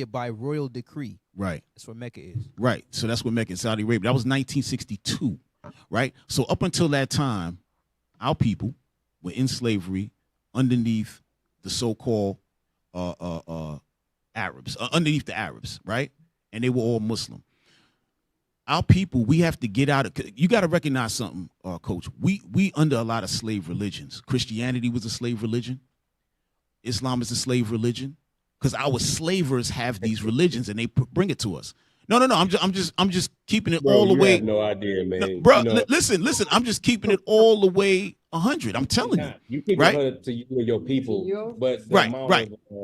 Speaker 5: by royal decree.
Speaker 1: Right.
Speaker 5: That's where Mecca is.
Speaker 1: Right. So that's what Mecca in Saudi Arabia. That was 1962. Right. So up until that time, our people were in slavery underneath the so-called Arabs, underneath the Arabs, right? And they were all Muslim. Our people, we have to get out of. You got to recognize something, Coach. We under a lot of slave religions. Christianity was a slave religion. Islam is a slave religion, because our slavers have these religions and they bring it to us. No. I'm just keeping it all the way.
Speaker 3: Have no idea, man.
Speaker 1: No, bro, listen. I'm just keeping it all the way 100. I'm telling you.
Speaker 3: You keep
Speaker 1: right?
Speaker 3: it 100 to you and your people, but the
Speaker 1: right.
Speaker 3: amount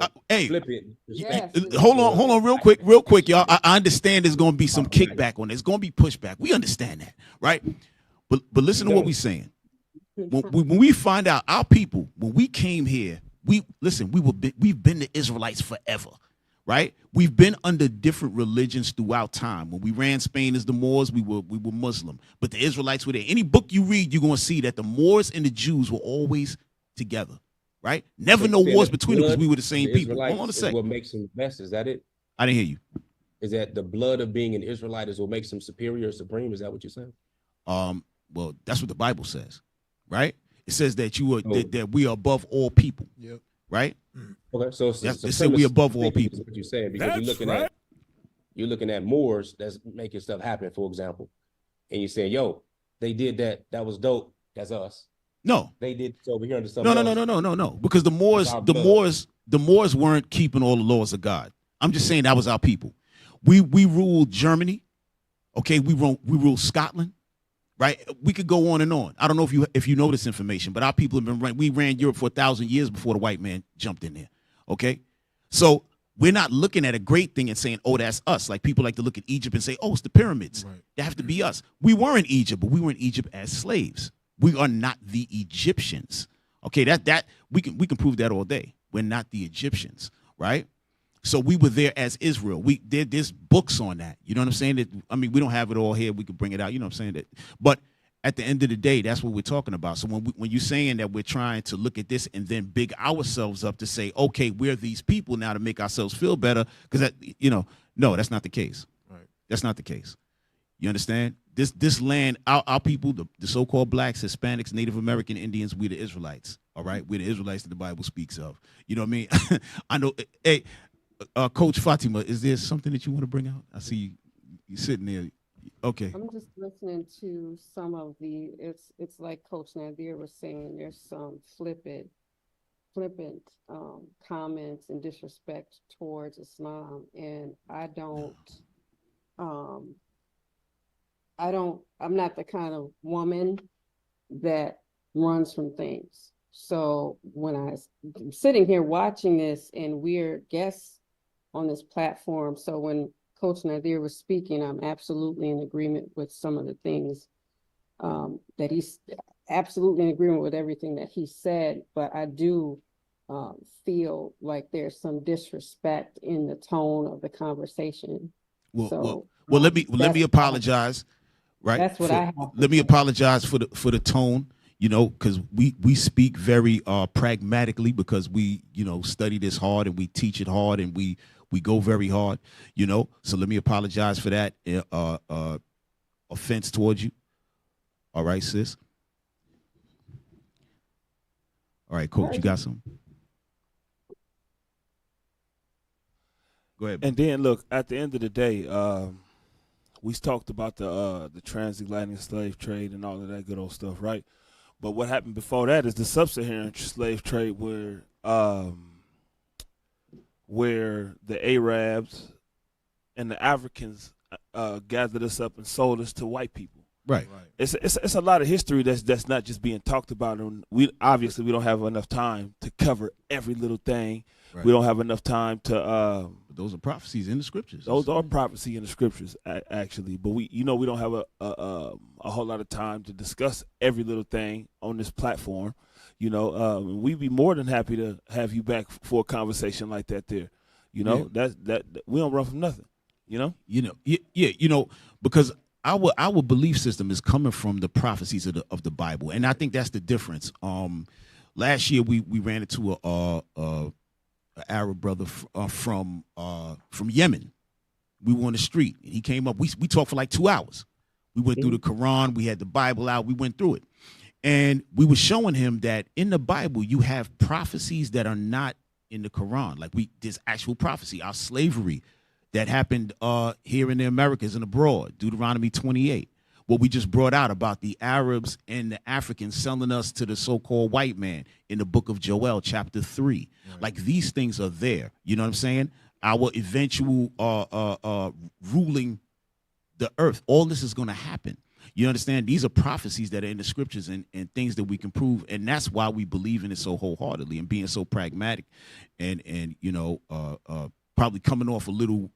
Speaker 3: of,
Speaker 1: hey,
Speaker 3: flip it.
Speaker 6: Yes.
Speaker 1: hold on, real quick, y'all. I understand there's going to be some kickback on this. There's going to be pushback. We understand that, right? But listen to what we're saying. When we find out our people, when we came here, we've been the Israelites forever. Right, we've been under different religions throughout time. When we ran Spain as the Moors, we were Muslim, but the Israelites were there. Any book you read, you're gonna see that the Moors and the Jews were always together. Right, never no wars between them because we were the same people. Hold on a second.
Speaker 3: What makes them best? Is that it?
Speaker 1: I didn't hear you.
Speaker 3: Is that the blood of being an Israelite is what makes them superior or supreme? Is that what you're saying?
Speaker 1: Well, that's what the Bible says, right? It says that that we are above all people.
Speaker 2: Yep.
Speaker 1: Right.
Speaker 3: Okay, so
Speaker 1: it said we above all people.
Speaker 3: What you're saying, because you're looking at Moors that's making stuff happen, for example, and you're saying, "Yo, they did that. That was dope. That's us."
Speaker 1: No,
Speaker 3: they did this over here under something.
Speaker 1: No. Because the Moors weren't keeping all the laws of God. I'm just saying that was our people. We ruled Germany. Okay, we ruled Scotland. Right, we could go on and on. I don't know if you know this information, but our people have been we ran Europe for 1,000 years before the white man jumped in there. Okay, so we're not looking at a great thing and saying, "Oh, that's us." Like people like to look at Egypt and say, "Oh, it's the pyramids." Right. They have to be us. We were in Egypt, but we were in Egypt as slaves. We are not the Egyptians. Okay, that we can prove that all day. We're not the Egyptians, right? So we were there as Israel. There's books on that. You know what I'm saying? We don't have it all here. We could bring it out. You know what I'm saying? But at the end of the day, that's what we're talking about. So when you're saying that we're trying to look at this and then big ourselves up to say, okay, we're these people now to make ourselves feel better, because no, that's not the case. Right. That's not the case. You understand? This land, our people, the so-called blacks, Hispanics, Native American Indians, we're the Israelites. All right, we're the Israelites that the Bible speaks of. You know what I mean? I know. Hey. Coach Fatima, is there something that you want to bring out? I see you sitting there. Okay.
Speaker 6: I'm just listening to some of it's like Coach Nadir was saying, there's some flippant comments and disrespect towards Islam. And I'm not the kind of woman that runs from things. So when I'm sitting here watching this and we're guests on this platform, so when Coach Nadir was speaking, I'm absolutely in agreement with some of the things that he's absolutely in agreement with everything that he said, but I do feel like there's some disrespect in the tone of the conversation.
Speaker 1: Well, let me apologize. Right.
Speaker 6: That's what I have.
Speaker 1: Let me apologize for the tone. Because we speak very pragmatically, because we study this hard and we teach it hard and we go very hard. So let me apologize for that offense towards you. All right, sis. All right, Coach, you got some? Go ahead.
Speaker 4: And then look, at the end of the day, we talked about the transatlantic slave trade and all of that good old stuff, right? But what happened before that is the sub-Saharan slave trade, where the Arabs and the Africans gathered us up and sold us to white people.
Speaker 1: Right.
Speaker 4: It's a lot of history that's not just being talked about, and we don't have enough time to cover every little thing. Right. We don't have enough time to.
Speaker 1: Those are prophecies in the scriptures.
Speaker 4: Those are prophecy in the scriptures, actually. But we don't have a whole lot of time to discuss every little thing on this platform. We'd be more than happy to have you back for a conversation like that. There, that we don't run from nothing.
Speaker 1: Because our belief system is coming from the prophecies of the Bible, and I think that's the difference. Last year we ran into a Arab brother from Yemen, We were on the street, and he came up. We talked for like 2 hours. We went through the Quran. We had the Bible out. We went through it. And we were showing him that in the Bible, you have prophecies that are not in the Quran. Like there's actual prophecy. Our slavery that happened here in the Americas and abroad, Deuteronomy 28. What we just brought out about the Arabs and the Africans selling us to the so-called white man in the book of Joel, chapter 3. Right. Like these things are there. You know what I'm saying? Our eventual ruling the earth. All this is going to happen. You understand? These are prophecies that are in the scriptures and things that we can prove. And that's why we believe in it so wholeheartedly and being so pragmatic and you know, probably coming off a little,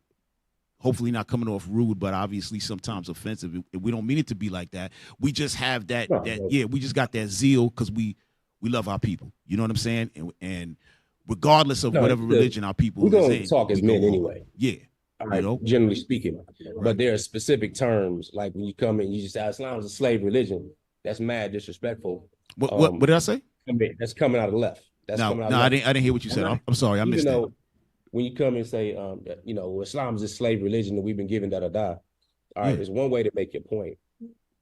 Speaker 1: hopefully not coming off rude, but obviously sometimes offensive. We don't mean it to be like that. We just have that, we just got that zeal because we love our people. You know what I'm saying? And regardless of whatever religion our people
Speaker 3: we're going to talk as men anyway.
Speaker 1: Yeah.
Speaker 3: Right, you know? Generally speaking. Right. But there are specific terms, like when you come in, you just say Islam is a slave religion. That's mad disrespectful.
Speaker 1: What did I say?
Speaker 3: That's coming out of the left. That's coming out of the left.
Speaker 1: I didn't hear what you said. I'm sorry, I missed that.
Speaker 3: When you come and say, you know, Islam is a slave religion that we've been given da-da-da. All right, there's one way to make your point.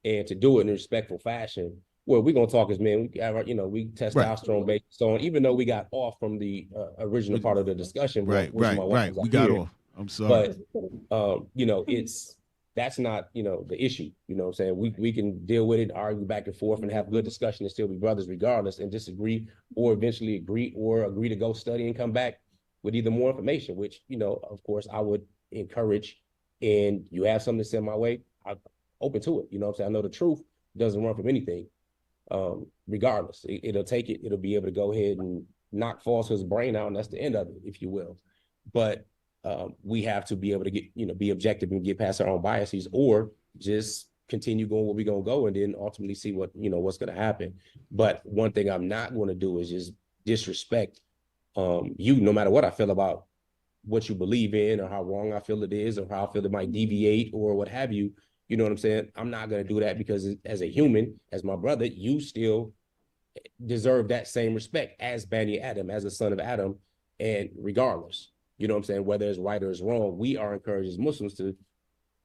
Speaker 3: And to do it in a respectful fashion, well, we're going to talk as men. We testosterone based so on, even though we got off from the original part of the discussion.
Speaker 1: Right. We got off. I'm sorry.
Speaker 3: But, you know, that's not, you know, the issue. You know what I'm saying? We can deal with it, argue back and forth and have good discussion and still be brothers regardless and disagree or eventually agree to go study and come back with either more information, which, you know, of course, I would encourage. And you have something to send my way, I'm open to it. You know what I'm saying? I know the truth doesn't run from anything, regardless. It'll take it. It'll be able to go ahead and knock falsehood's brain out, and that's the end of it, if you will. But we have to be able to be objective and get past our own biases, or just continue going where we're going to go and then ultimately see what's going to happen. But one thing I'm not going to do is just disrespect you, no matter what I feel about what you believe in or how wrong I feel it is or how I feel it might deviate or what have you. You know what I'm saying? I'm not going to do that because as a human, as my brother, you still deserve that same respect as Bani Adam, as a son of Adam. And regardless, you know what I'm saying, whether it's right or it's wrong, we are encouraged as Muslims to,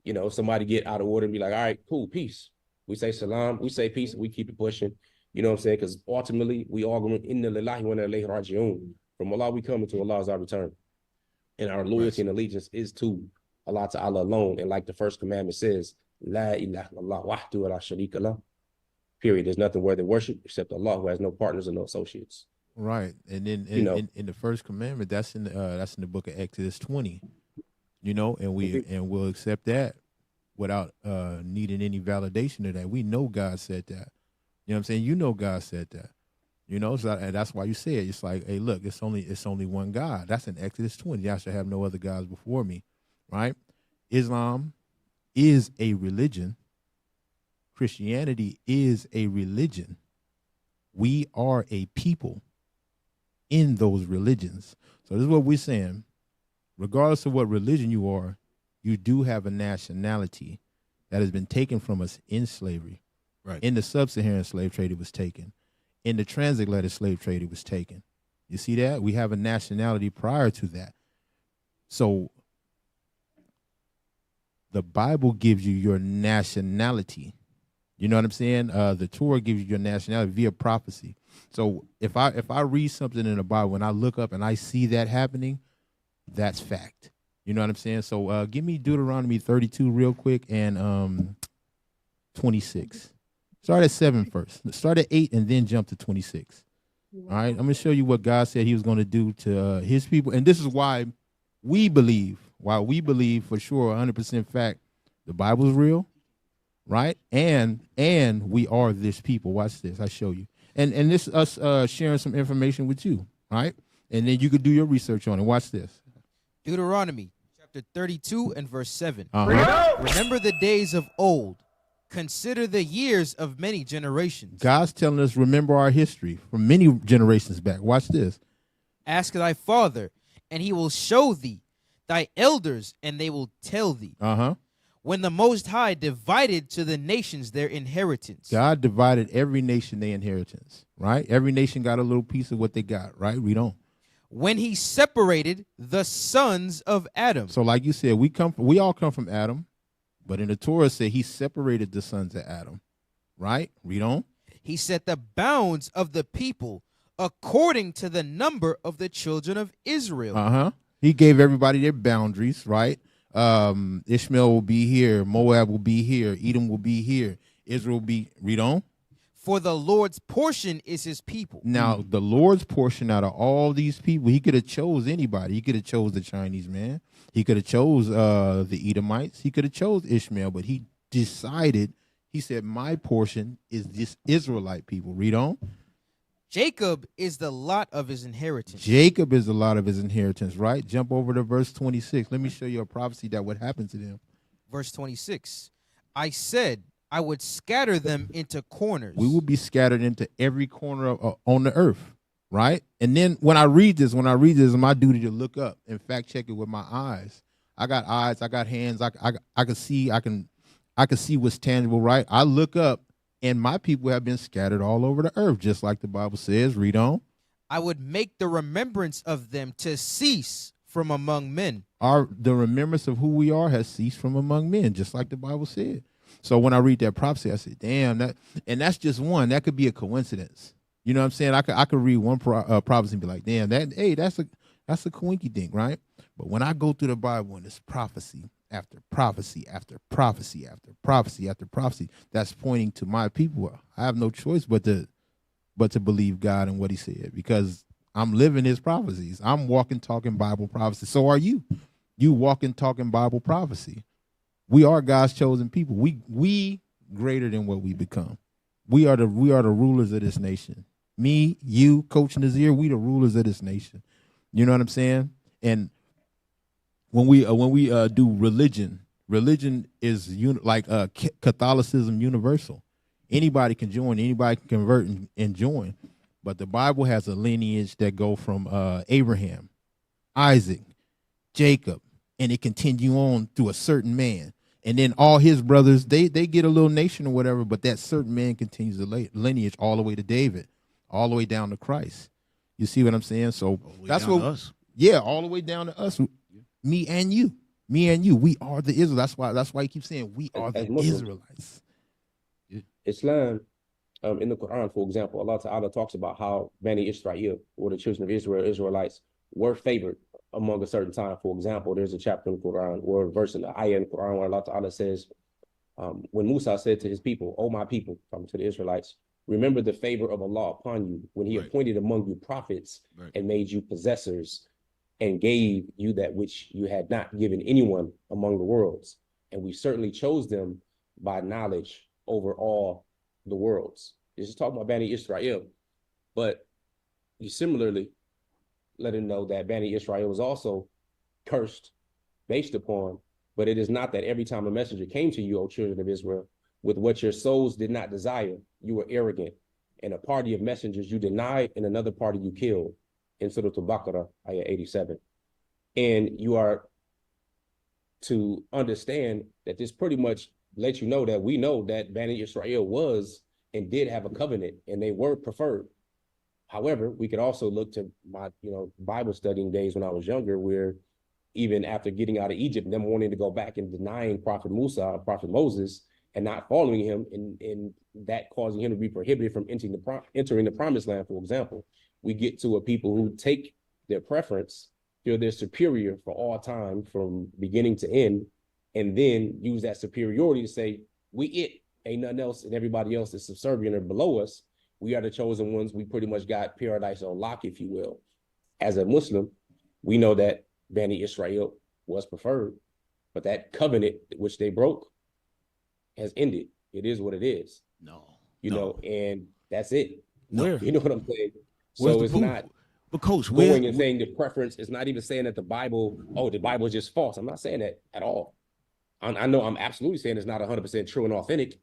Speaker 3: you know, somebody get out of order and be like, all right, cool, peace. We say salam, we say peace, and we keep it pushing. You know what I'm saying? Because ultimately, we all go inna lillahi wa inna ilayhi raji'un. From Allah we come, and to Allah is our return. And our loyalty and allegiance is to Allah Ta'ala alone. And like the first commandment says, La ilaha illallah wahdu wa la sharika lah. Period. There's nothing worthy of worship except Allah, who has no partners and no associates.
Speaker 2: Right. And then in the first commandment, that's in the book of Exodus 20. You know, and we'll accept that without needing any validation of that. We know God said that. You know what I'm saying? You know God said that. You know, so and that's why you say it. It's like, hey, look, it's only one God. That's in Exodus 20. Y'all shall have no other gods before me. Right? Islam is a religion. Christianity is a religion. We are a people in those religions. So this is what we're saying. Regardless of what religion you are, you do have a nationality that has been taken from us in slavery.
Speaker 1: Right.
Speaker 2: In the sub-Saharan slave trade, it was taken. In the transatlantic slave trade, it was taken. You see that? We have a nationality prior to that. So the Bible gives you your nationality. You know what I'm saying? The Torah gives you your nationality via prophecy. So if I read something in the Bible and I look up and I see that happening, that's fact. You know what I'm saying? So give me Deuteronomy 32 real quick and 26. Start at 7 first. Start at 8 and then jump to 26. All right? I'm going to show you what God said he was going to do to his people. And this is why we believe for sure, 100% fact, the Bible is real, right? And we are this people. Watch this. I show you. And this is us sharing some information with you, right? And then you could do your research on it. Watch this.
Speaker 5: Deuteronomy chapter 32 and verse 7.
Speaker 2: Uh-huh.
Speaker 5: Remember the days of old. Consider the years of many generations.
Speaker 2: God's telling us, remember our history from many generations back. Watch this.
Speaker 5: Ask thy father, and he will show thee, thy elders, and they will tell thee.
Speaker 2: Uh-huh.
Speaker 5: When the Most High divided to the nations their inheritance.
Speaker 2: God divided every nation their inheritance, right? Every nation got a little piece of what they got, right? We don't.
Speaker 5: when he separated the sons of Adam.
Speaker 2: So like you said, we all come from Adam, but in the Torah said he separated the sons of Adam, right? Read on.
Speaker 5: He set the bounds of the people according to the number of the children of Israel.
Speaker 2: He gave everybody their boundaries, right? Ishmael will be here, Moab will be here, Edom will be here, Israel will be, read on.
Speaker 5: For the Lord's portion is his people.
Speaker 2: Now, the Lord's portion out of all these people, he could have chose anybody. He could have chose the Chinese man. He could have chose the Edomites. He could have chose Ishmael, but he decided, he said, my portion is this Israelite people. Read on.
Speaker 5: Jacob is the lot of his inheritance.
Speaker 2: Jacob is the lot of his inheritance, right? Jump over to verse 26. Let me show you a prophecy that would happen to them.
Speaker 5: Verse 26. I said, I would scatter them into corners.
Speaker 2: We will be scattered into every corner of, on the earth, right? And then when I read this, it's my duty to look up and fact check it with my eyes. I got eyes, I got hands, I can see, I can see what's tangible, right? I look up, and my people have been scattered all over the earth, just like the Bible says. Read on.
Speaker 5: I would make the remembrance of them to cease from among men.
Speaker 2: The remembrance of who we are has ceased from among men, just like the Bible said. So when I read that prophecy, I say, damn, that's just one. That could be a coincidence. You know what I'm saying? I could read one prophecy and be like, damn, that's a coinky dink, right? But when I go through the Bible and it's prophecy after prophecy after prophecy after prophecy after prophecy, that's pointing to my people. I have no choice but to believe God and what he said, because I'm living his prophecies. I'm walking, talking Bible prophecy. So are you. You walking, talking Bible prophecy. We are God's chosen people. We greater than what we become. We are the rulers of this nation. Me, you, Coach Nazir, we the rulers of this nation. You know what I'm saying? And when we do religion is like Catholicism universal. Anybody can join, anybody can convert and join. But the Bible has a lineage that go from Abraham, Isaac, Jacob, and it continue on through a certain man. And then all his brothers, they get a little nation or whatever, but that certain man continues the lineage all the way to David, all the way down to Christ. You see what I'm saying? So that's what us. Yeah, all the way down to us. Me and you. We are the Israelites. That's why he keeps saying we are the Israelites.
Speaker 3: Islam, in the Quran, for example, Allah Ta'ala talks about how Bani Israel, or the children of Israel, Israelites, were favored among a certain time. For example, there's a chapter in the Quran or a verse in the ayah in the Quran where Allah Ta'ala says, when Musa said to his people, "O my people," talking to the Israelites, "remember the favor of Allah upon you when he appointed among you prophets and made you possessors and gave you that which you had not given anyone among the worlds. And we certainly chose them by knowledge over all the worlds." This is talking about Bani Israel. But you similarly let him know that Bani Israel was also cursed based upon, but it is not that every time a messenger came to you, O children of Israel, with what your souls did not desire, you were arrogant, and a party of messengers you denied, and another party you killed, in Surah Al-Baqarah, ayah 87. And you are to understand that this pretty much lets you know that we know that Bani Israel was and did have a covenant, and they were preferred. However, we could also look to my, Bible studying days when I was younger, where even after getting out of Egypt, them wanting to go back and denying Prophet Musa, Prophet Moses, and not following him, and that causing him to be prohibited from entering the promised land, for example. We get to a people who take their preference, feel they're superior for all time from beginning to end, and then use that superiority to say, ain't nothing else, and everybody else is subservient or below us. We are the chosen ones. We pretty much got paradise on lock, if you will. As a Muslim, we know that Bani Israel was preferred, but that covenant which they broke has ended. It is what it is. And that's it.
Speaker 1: No.
Speaker 3: You know what I'm saying?
Speaker 1: Where's
Speaker 3: so it's not.
Speaker 1: But Coach,
Speaker 3: going and saying the preference is not even saying that the Bible is just false. I'm not saying that at all. I know I'm absolutely saying it's not 100% true and authentic.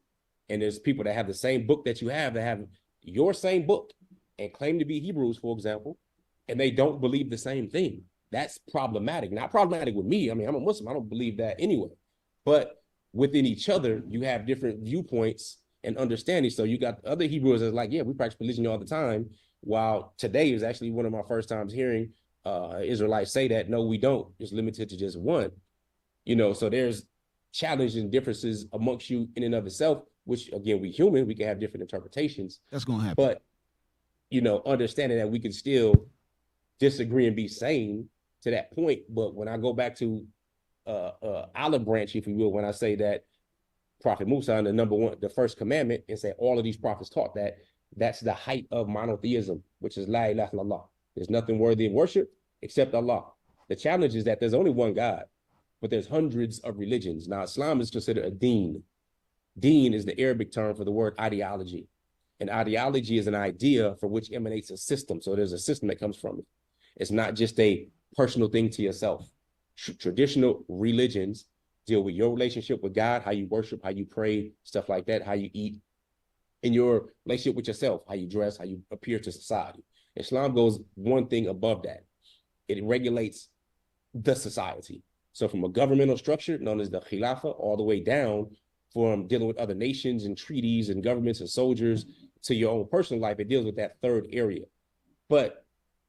Speaker 3: And there's people that have the same book that you have, that have your same book and claim to be Hebrews, for example, and they don't believe the same thing. That's problematic. Not problematic with me. I mean, I'm a Muslim. I don't believe that anyway. But within each other, you have different viewpoints and understanding. So you got other Hebrews that's like, yeah, we practice polygyny all the time. While today is actually one of my first times hearing Israelites say that. No, we don't. It's limited to just one. So there's challenges and differences amongst you in and of itself, which again, we human, we can have different interpretations.
Speaker 1: That's gonna happen.
Speaker 3: But understanding that we can still disagree and be sane to that point. But when I go back to olive branch, if you will, when I say that Prophet Musa in the first commandment, and say all of these prophets taught that, that's the height of monotheism, which is la ilaha illallah. There's nothing worthy of worship except Allah. The challenge is that there's only one God, but there's hundreds of religions. Now, Islam is considered a deen. Deen is the Arabic term for the word ideology. And ideology is an idea from which emanates a system. So there's a system that comes from it. It's not just a personal thing to yourself. Traditional religions deal with your relationship with God, how you worship, how you pray, stuff like that, how you eat, and your relationship with yourself, how you dress, how you appear to society. Islam goes one thing above that. It regulates the society. So from a governmental structure known as the Khilafah all the way down, from dealing with other nations and treaties and governments and soldiers to your own personal life, it deals with that third area. But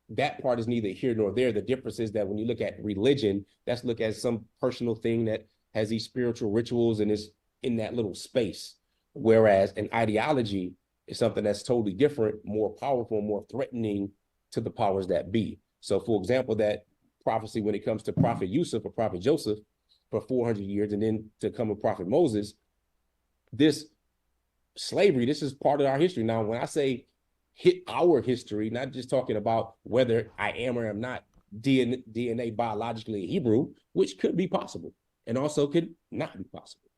Speaker 3: that part is neither here nor there. The difference is that when you look at religion, that's looked at some personal thing that has these spiritual rituals and is in that little space. Whereas an ideology is something that's totally different, more powerful, more threatening to the powers that be. So for example, that prophecy when it comes to Prophet Yusuf or Prophet Joseph for 400 years, and then to come with Prophet Moses, this slavery, this is part of our history. Now, when I say hit our history, not just talking about whether I am or am not DNA biologically Hebrew, which could be possible and also could not be possible.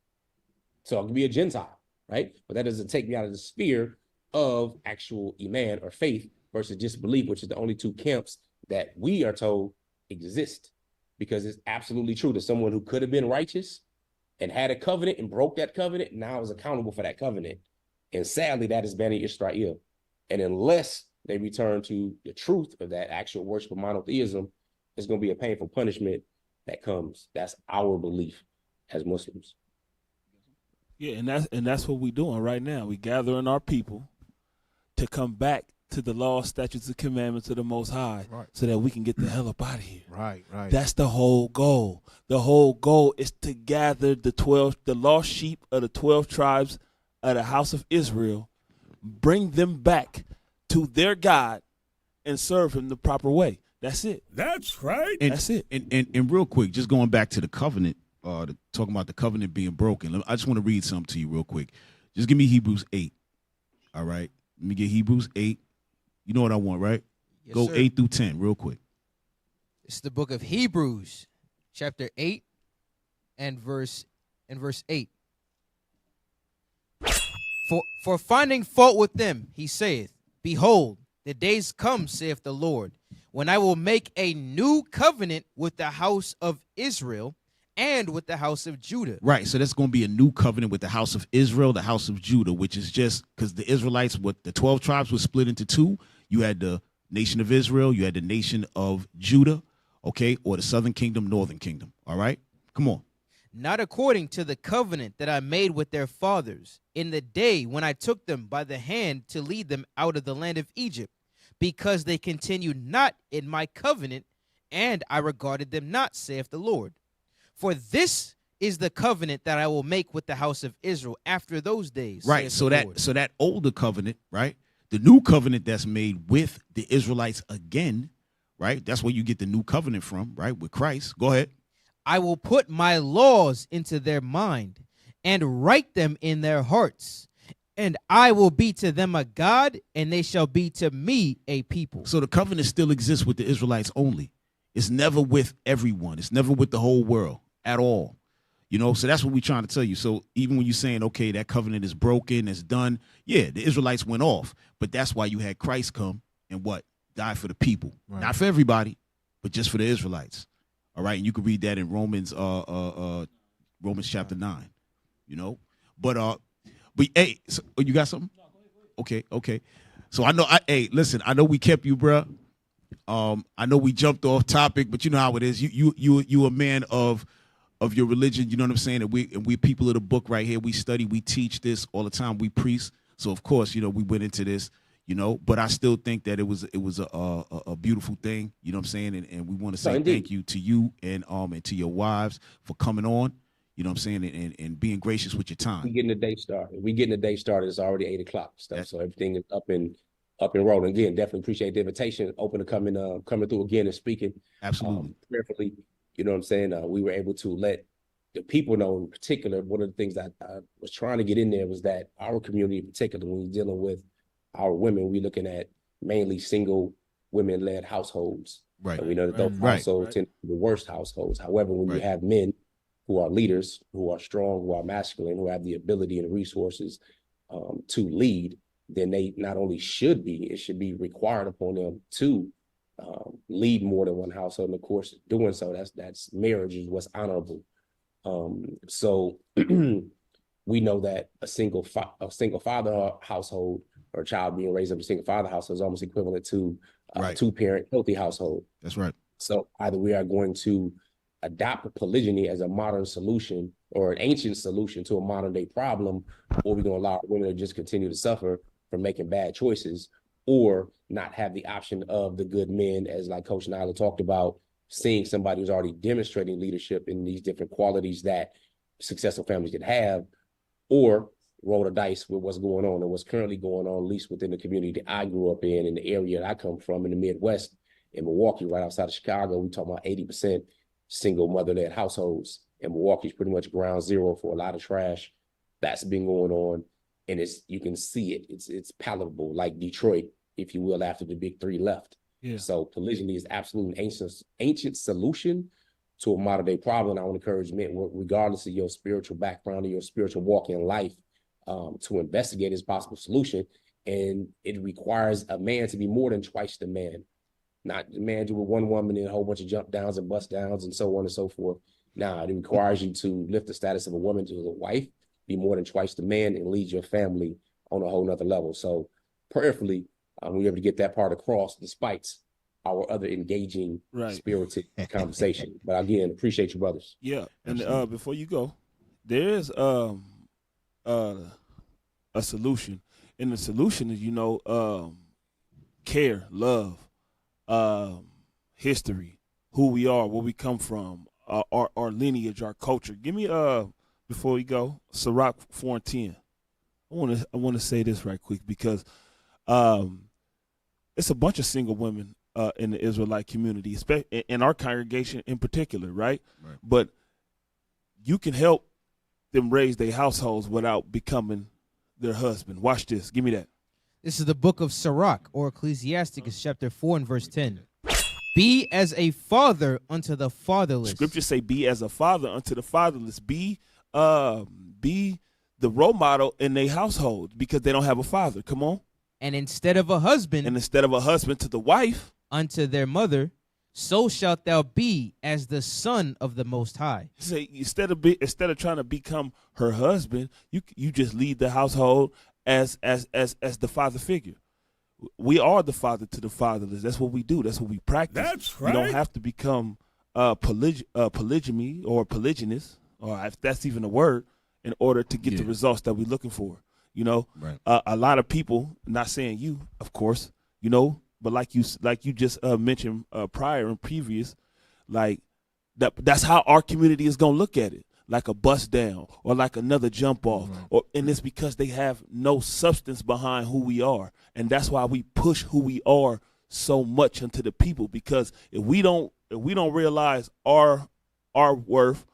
Speaker 3: So I could be a Gentile, right? But that doesn't take me out of the sphere of actual Iman or faith versus disbelief, which is the only two camps that we are told exist. Because it's absolutely true that someone who could have been righteous and had a covenant and broke that covenant now is accountable for that covenant. And sadly, that is Bani Israel. And unless they return to the truth of that actual worship of monotheism, there's going to be a painful punishment that comes. That's our belief as Muslims.
Speaker 4: Yeah, and that's what we're doing right now. We gathering our people to come back to the law, statutes, and commandments of the Most High, right, so that we can get the hell up out of here.
Speaker 2: Right.
Speaker 4: That's the whole goal. The whole goal is to gather the lost sheep of the 12 tribes of the house of Israel, bring them back to their God, and serve him the proper way. That's it.
Speaker 7: That's right.
Speaker 1: And,
Speaker 4: that's it.
Speaker 1: And real quick, just going back to the covenant, talking about the covenant being broken. I just want to read something to you real quick. Just give me Hebrews 8. All right. Let me get Hebrews 8. You know what I want, right?
Speaker 5: Yes,
Speaker 1: Go
Speaker 5: sir.
Speaker 1: 8 through 10 real quick.
Speaker 5: It's the book of Hebrews, chapter 8 and verse 8. For finding fault with them, he saith, Behold, the days come, saith the Lord, when I will make a new covenant with the house of Israel and with the house of Judah.
Speaker 1: Right, so that's going to be a new covenant with the house of Israel, the house of Judah, which is just because the Israelites, the 12 tribes were split into two. You had the nation of Israel, you had the nation of Judah, okay, or the southern kingdom, northern kingdom, all right? Come on.
Speaker 5: Not according to the covenant that I made with their fathers in the day when I took them by the hand to lead them out of the land of Egypt, because they continued not in my covenant, and I regarded them not, saith the Lord. For this is the covenant that I will make with the house of Israel after those days.
Speaker 1: Right, so that older covenant, right? The new covenant that's made with the Israelites again, right? That's where you get the new covenant from, right? With Christ. Go ahead.
Speaker 5: I will put my laws into their mind and write them in their hearts. And I will be to them a God, and they shall be to me a people.
Speaker 1: So the covenant still exists with the Israelites only. It's never with everyone. It's never with the whole world at all. You know, so that's what we're trying to tell you. So even when you're saying, okay, that covenant is broken, it's done. Yeah, the Israelites went off. But that's why you had Christ come and what? Die for the people. Right. Not for everybody, but just for the Israelites. All right. And you can read that in Romans chapter 9, you know, but hey, so, you got something? Okay. So I know, listen, I know we kept you, bruh. I know we jumped off topic, but you know how it is. You a man of your religion. You know what I'm saying? And we people of the book right here. We study, we teach this all the time. We preach. So of course, you know, we went into this. But I still think that it was a beautiful thing, you know what I'm saying? And we want to say thank you to you and to your wives for coming on, you know what I'm saying, and being gracious with your time.
Speaker 3: We getting the day started. It's already 8 o'clock stuff. So everything is up and rolling. Again, definitely appreciate the invitation. Open to coming through again and speaking.
Speaker 1: Absolutely.
Speaker 3: Prayerfully, you know what I'm saying? We were able to let the people know in particular. One of the things that I was trying to get in there was that our community in particular, when we're dealing with our women, we're looking at mainly single women-led households.
Speaker 1: Right.
Speaker 3: And we know that those households tend to be the worst households. However, when you have men who are leaders, who are strong, who are masculine, who have the ability and resources to lead, then they not only it should be required upon them to lead more than one household. And of course, doing so, that's marriage is what's honorable. So we know that a single father household or a child being raised up in a single father household is almost equivalent to a two-parent healthy household.
Speaker 1: That's right.
Speaker 3: So either we are going to adopt polygyny as a modern solution or an ancient solution to a modern day problem, or we're going to allow women to just continue to suffer from making bad choices, or not have the option of the good men, as like Coach Nyla talked about, seeing somebody who's already demonstrating leadership in these different qualities that successful families can have, or roll the dice with what's going on and what's currently going on, at least within the community that I grew up in the area that I come from in the Midwest, in Milwaukee, right outside of Chicago. We talk about 80% single mother-led households, and Milwaukee's pretty much ground zero for a lot of trash that's been going on. And you can see it. It's palatable, like Detroit, if you will, after the big three left. Yeah. So polygyny is absolutely an ancient solution to a modern day problem. I want to encourage men, regardless of your spiritual background or your spiritual walk in life, to investigate this possible solution. And it requires a man to be more than twice the man. Not the man with one woman and a whole bunch of jump downs and bust downs and so on and so forth. Now, it requires you to lift the status of a woman to a wife, be more than twice the man, and lead your family on a whole nother level. So prayerfully, we're able to get that part across despite our other engaging, spirited conversation. But again, appreciate you, brothers.
Speaker 4: Yeah, and before you go, there's a solution. And the solution is, care, love, history, who we are, where we come from, our lineage, our culture. Give me before we go, Sirach 4:10. I want to say this right quick because it's a bunch of single women in the Israelite community, especially in our congregation in particular, right? But you can help them raise their households without becoming their husband. Watch this. Give me that.
Speaker 5: This is the book of Sirach, or Ecclesiasticus, chapter 4 and verse 10. Be as a father unto the fatherless.
Speaker 4: Scriptures say, be as a father unto the fatherless. Be the role model in their household because they don't have a father. Come on.
Speaker 5: And instead of a husband.
Speaker 4: And instead of a husband to the wife.
Speaker 5: Unto their mother, so shalt thou be as the son of the Most High.
Speaker 4: Say instead of trying to become her husband, you just lead the household as the father figure. We are the father to the fatherless. That's what we do. That's what we practice.
Speaker 7: That's right.
Speaker 4: You don't have to become polygamy or polygynist, or if that's even a word, in order to get the results that we're looking for. A lot of people, not saying you, of course, but like you just mentioned prior and previous, like that's how our community is gonna look at it, like a bust down or like another jump off, and it's because they have no substance behind who we are, and that's why we push who we are so much into the people. Because if we don't realize our worth,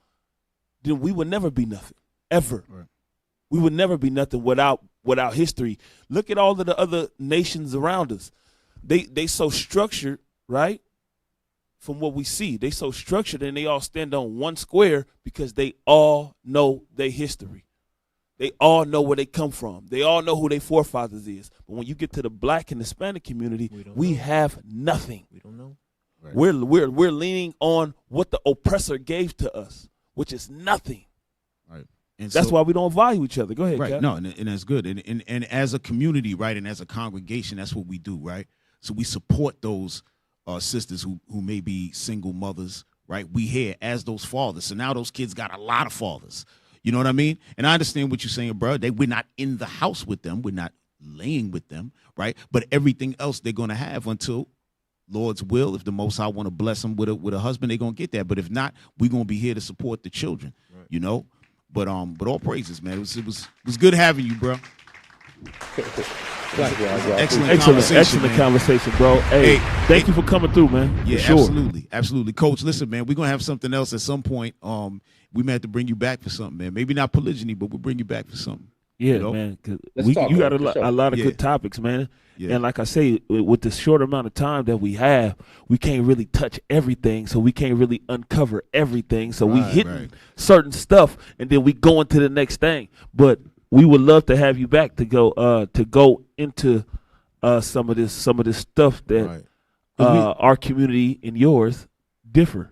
Speaker 4: then we would never be nothing ever. Right. We would never be nothing without history. Look at all of the other nations around us. They so structured, right? From what we see, they so structured and they all stand on one square because they all know their history. They all know where they come from. They all know who their forefathers is. But when you get to the Black and Hispanic community, we have nothing. We don't know. Right. We're leaning on what the oppressor gave to us, which is nothing.
Speaker 1: Right. And
Speaker 4: that's why we don't value each other. Go ahead,
Speaker 1: right?
Speaker 4: Kat.
Speaker 1: No, and that's good. And as a community, right, and as a congregation, that's what we do, right? So we support those sisters who may be single mothers, right? We here as those fathers. So now those kids got a lot of fathers. You know what I mean? And I understand what you're saying, bro. We're not in the house with them. We're not laying with them, right? But everything else they're going to have until Lord's will. If the Most High want to bless them with a husband, they're going to get that. But if not, we're going to be here to support the children, you know? But all praises, man. It was good having you, bro.
Speaker 4: Excellent conversation, bro. Hey, thank you for coming through, man.
Speaker 1: Yeah,
Speaker 4: sure.
Speaker 1: absolutely. Coach, listen, man, we're gonna have something else at some point. We may have to bring you back for something, man. Maybe not polygyny, but we'll bring you back for something.
Speaker 4: Yeah,
Speaker 1: you know?
Speaker 4: man. You got a lot of good topics, man. Yeah. And like I say, with the short amount of time that we have, we can't really touch everything, so we can't really uncover everything. So we hitting certain stuff, and then we go into the next thing. But we would love to have you back to go into some of this stuff that our community and yours differ.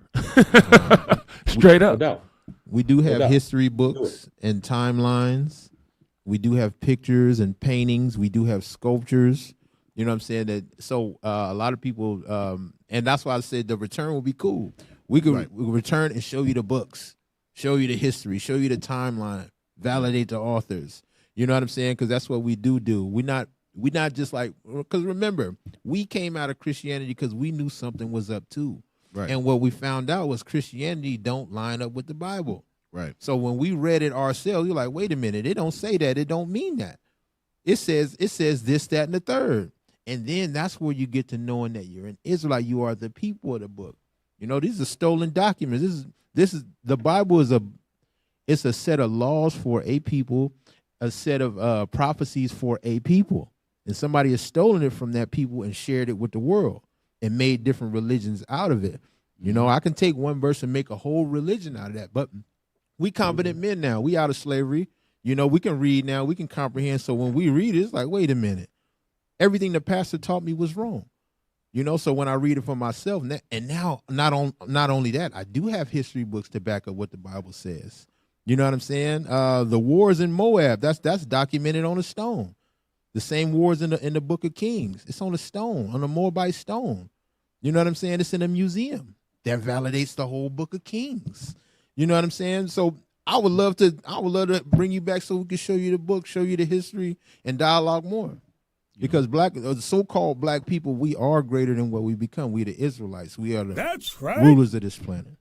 Speaker 4: Straight up.
Speaker 2: We do have history books and timelines. We do have pictures and paintings. We do have sculptures. You know what I'm saying? So a lot of people, and that's why I said the return will be cool. We could return and show you the books, show you the history, show you the timeline, validate the authors. You know what I'm saying? Because that's what we do. We're not just like, because remember, we came out of Christianity because we knew something was up too. Right. And what we found out was Christianity don't line up with the Bible. Right. So when we read it ourselves, you're like, wait a minute, it don't say that. It don't mean that. It says this, that, and the third. And then that's where you get to knowing that you're an Israelite. You are the people of the book. You know, these are stolen documents. This is the Bible it's a set of laws for a people, a set of prophecies for a people. And somebody has stolen it from that people and shared it with the world and made different religions out of it. You know, I can take one verse and make a whole religion out of that. But we competent men now. We out of slavery. You know, we can read now. We can comprehend. So when we read it, it's like, wait a minute. Everything the pastor taught me was wrong. You know, so when I read it for myself, and now not only that, I do have history books to back up what the Bible says. You know what I'm saying? The wars in Moab, that's documented on a stone. The same wars in the Book of Kings. It's on a stone, on a Moabite stone. You know what I'm saying? It's in a museum. That validates the whole Book of Kings. You know what I'm saying? So I would love to bring you back so we can show you the book, show you the history, and dialogue more. Because so-called black people, we are greater than what we become. We the Israelites. We are the rulers of this planet,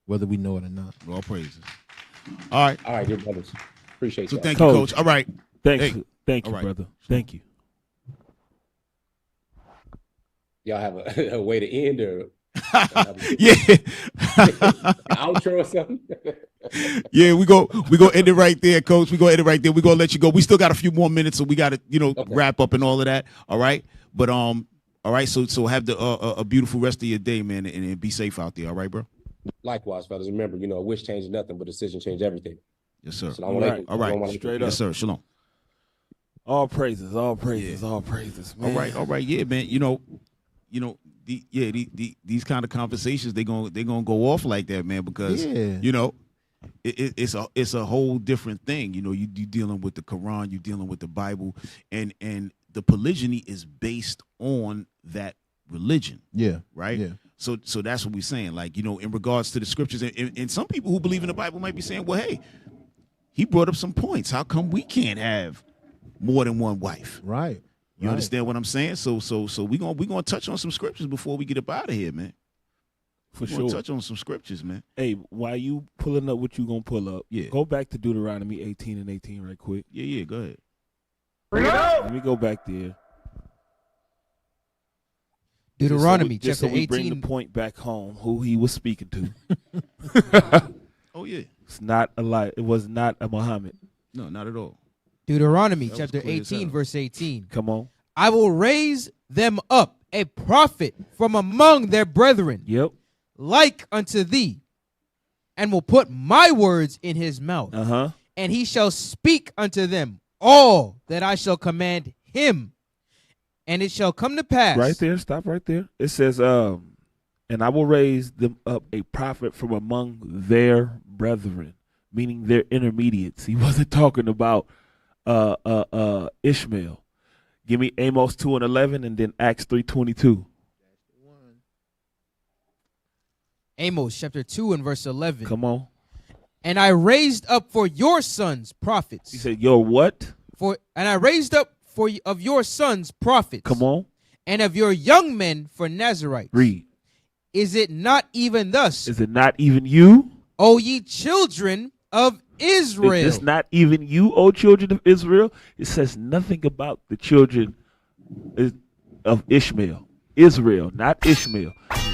Speaker 2: whether we know it or not.
Speaker 1: All praises. All right,
Speaker 3: good brothers. Appreciate you.
Speaker 1: So thank you, Coach. All right.
Speaker 4: Thank you, brother. Thank you.
Speaker 3: Y'all have a way to end or
Speaker 1: yeah,
Speaker 3: outro or something?
Speaker 1: Yeah, we go end it right there, Coach. We go end it right there. We gonna let you go. We still got a few more minutes, so we got to wrap up and all of that. All right, but all right. So have a beautiful rest of your day, man, and be safe out there. All right, bro.
Speaker 3: Likewise, fellas. Remember, a wish changes nothing, but decision changes everything.
Speaker 1: Yes, sir.
Speaker 3: So
Speaker 1: all right. Straight up. Yes, sir. Shalom.
Speaker 4: All praises, man.
Speaker 1: All right. Yeah, man. These kind of conversations they gonna go off like that, man, because it's a whole different thing. You dealing with the Quran, you dealing with the Bible, and the polygyny is based on that religion.
Speaker 2: Yeah.
Speaker 1: Right.
Speaker 2: Yeah.
Speaker 1: So that's what we're saying. Like, in regards to the scriptures, and some people who believe in the Bible might be saying, well, hey, he brought up some points. How come we can't have more than one wife?
Speaker 2: Right.
Speaker 1: You understand what I'm saying? So we gonna touch on some scriptures before we get up out of here, man.
Speaker 4: For sure.
Speaker 1: Touch on some scriptures, man.
Speaker 4: Hey, while you pulling up what you gonna pull up,
Speaker 1: yeah,
Speaker 4: go back to Deuteronomy 18 and 18 right quick.
Speaker 1: Yeah, go ahead.
Speaker 4: Let me go back there.
Speaker 5: Deuteronomy
Speaker 4: just
Speaker 5: chapter 18.
Speaker 4: Bring the point back home. Who he was speaking to.
Speaker 1: Oh yeah,
Speaker 4: it's not a lie. It was not a Muhammad.
Speaker 1: No, not at all.
Speaker 5: Deuteronomy chapter 18, verse 18.
Speaker 4: Come on.
Speaker 5: I will raise them up a prophet from among their brethren,
Speaker 4: yep,
Speaker 5: like unto thee, and will put my words in his mouth. And he shall speak unto them all that I shall command him. And it shall come to pass.
Speaker 4: Right there, stop right there. It says, and I will raise them up a prophet from among their brethren, meaning their intermediates. He wasn't talking about Ishmael. Give me Amos 2 and 11 and then Acts 3:22.
Speaker 5: Amos chapter 2 and verse 11.
Speaker 4: Come on.
Speaker 5: And I raised up for your sons prophets.
Speaker 4: He said, your what?
Speaker 5: And I raised up of your sons prophets.
Speaker 4: Come on.
Speaker 5: And of your young men for Nazarites.
Speaker 4: Read.
Speaker 5: Is it not even thus?
Speaker 4: Is it not even you?
Speaker 5: O ye children of Israel.
Speaker 4: Is this not even you, O children of Israel? It says nothing about the children of Ishmael. Israel, not Ishmael.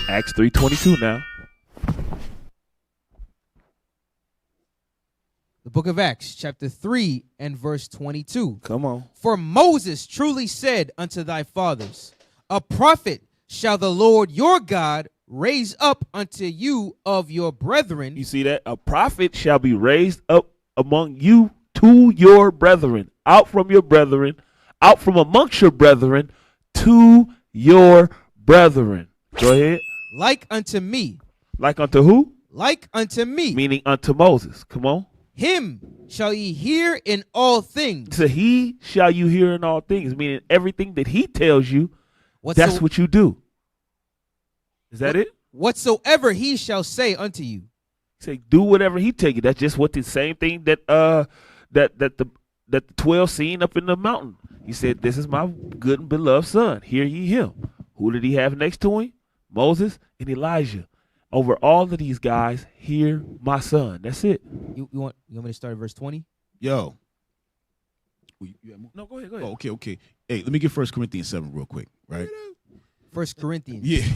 Speaker 4: Acts 3:22 now.
Speaker 5: The book of Acts, chapter 3 and verse 22.
Speaker 4: Come on.
Speaker 5: For Moses truly said unto thy fathers, a prophet shall the Lord your God raise up unto you of your brethren.
Speaker 4: You see that? A prophet shall be raised up among you to your brethren, out from your brethren, out from amongst your brethren, to your brethren. Go ahead.
Speaker 5: Like unto me.
Speaker 4: Like unto who?
Speaker 5: Like unto me.
Speaker 4: Meaning unto Moses. Come on.
Speaker 5: Him shall ye hear in all things.
Speaker 4: So he shall you hear in all things, meaning everything that he tells you, that's what you do. Is that it?
Speaker 5: Whatsoever he shall say unto you.
Speaker 4: Say, do whatever he tell you. That's just what the same thing that the 12 seen up in the mountain. He said, this is my good and beloved son. Hear ye him. Who did he have next to him? Moses and Elijah. Over all of these guys, hear my son. That's it.
Speaker 5: You want me to start at verse 20?
Speaker 1: Yo.
Speaker 4: No, go ahead. Go ahead.
Speaker 1: Oh, okay. Hey, let me get 1 Corinthians 7 real quick, right?
Speaker 5: 1 Corinthians.
Speaker 1: Yeah.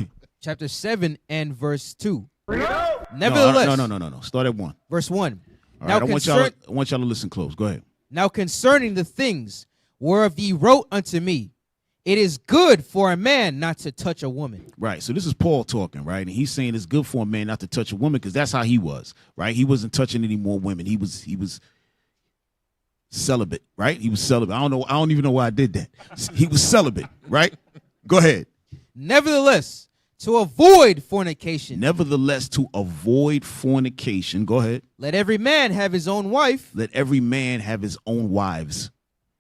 Speaker 5: Chapter 7 and verse 2.
Speaker 1: Nevertheless. No. Start at 1.
Speaker 5: Verse 1.
Speaker 1: All right, I want y'all to listen close. Go ahead.
Speaker 5: Now concerning the things whereof ye wrote unto me, it is good for a man not to touch a woman.
Speaker 1: Right. So this is Paul talking, right? And he's saying it's good for a man not to touch a woman because that's how he was, right? He wasn't touching any more women. He was celibate, right? He was celibate. I don't even know why I did that. He was celibate, right? Go ahead.
Speaker 5: Nevertheless, to avoid fornication.
Speaker 1: Nevertheless, to avoid fornication. Go ahead.
Speaker 5: Let every man have his own wife.
Speaker 1: Let every man have his own wives.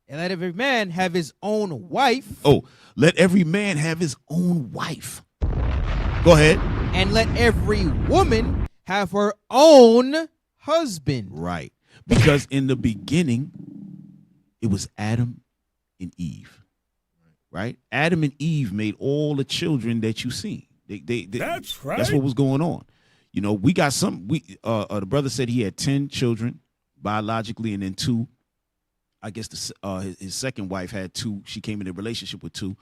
Speaker 5: And let every man have his own wife.
Speaker 1: Oh, let every man have his own wife. Go ahead.
Speaker 5: And let every woman have her own husband.
Speaker 1: Right. Because in the beginning, it was Adam and Eve. Right? Adam and Eve made all the children that you see. That's right. That's what was going on. You know, we got the brother said he had 10 children biologically, and then 2. I guess his second wife had 2. She came in a relationship with 2,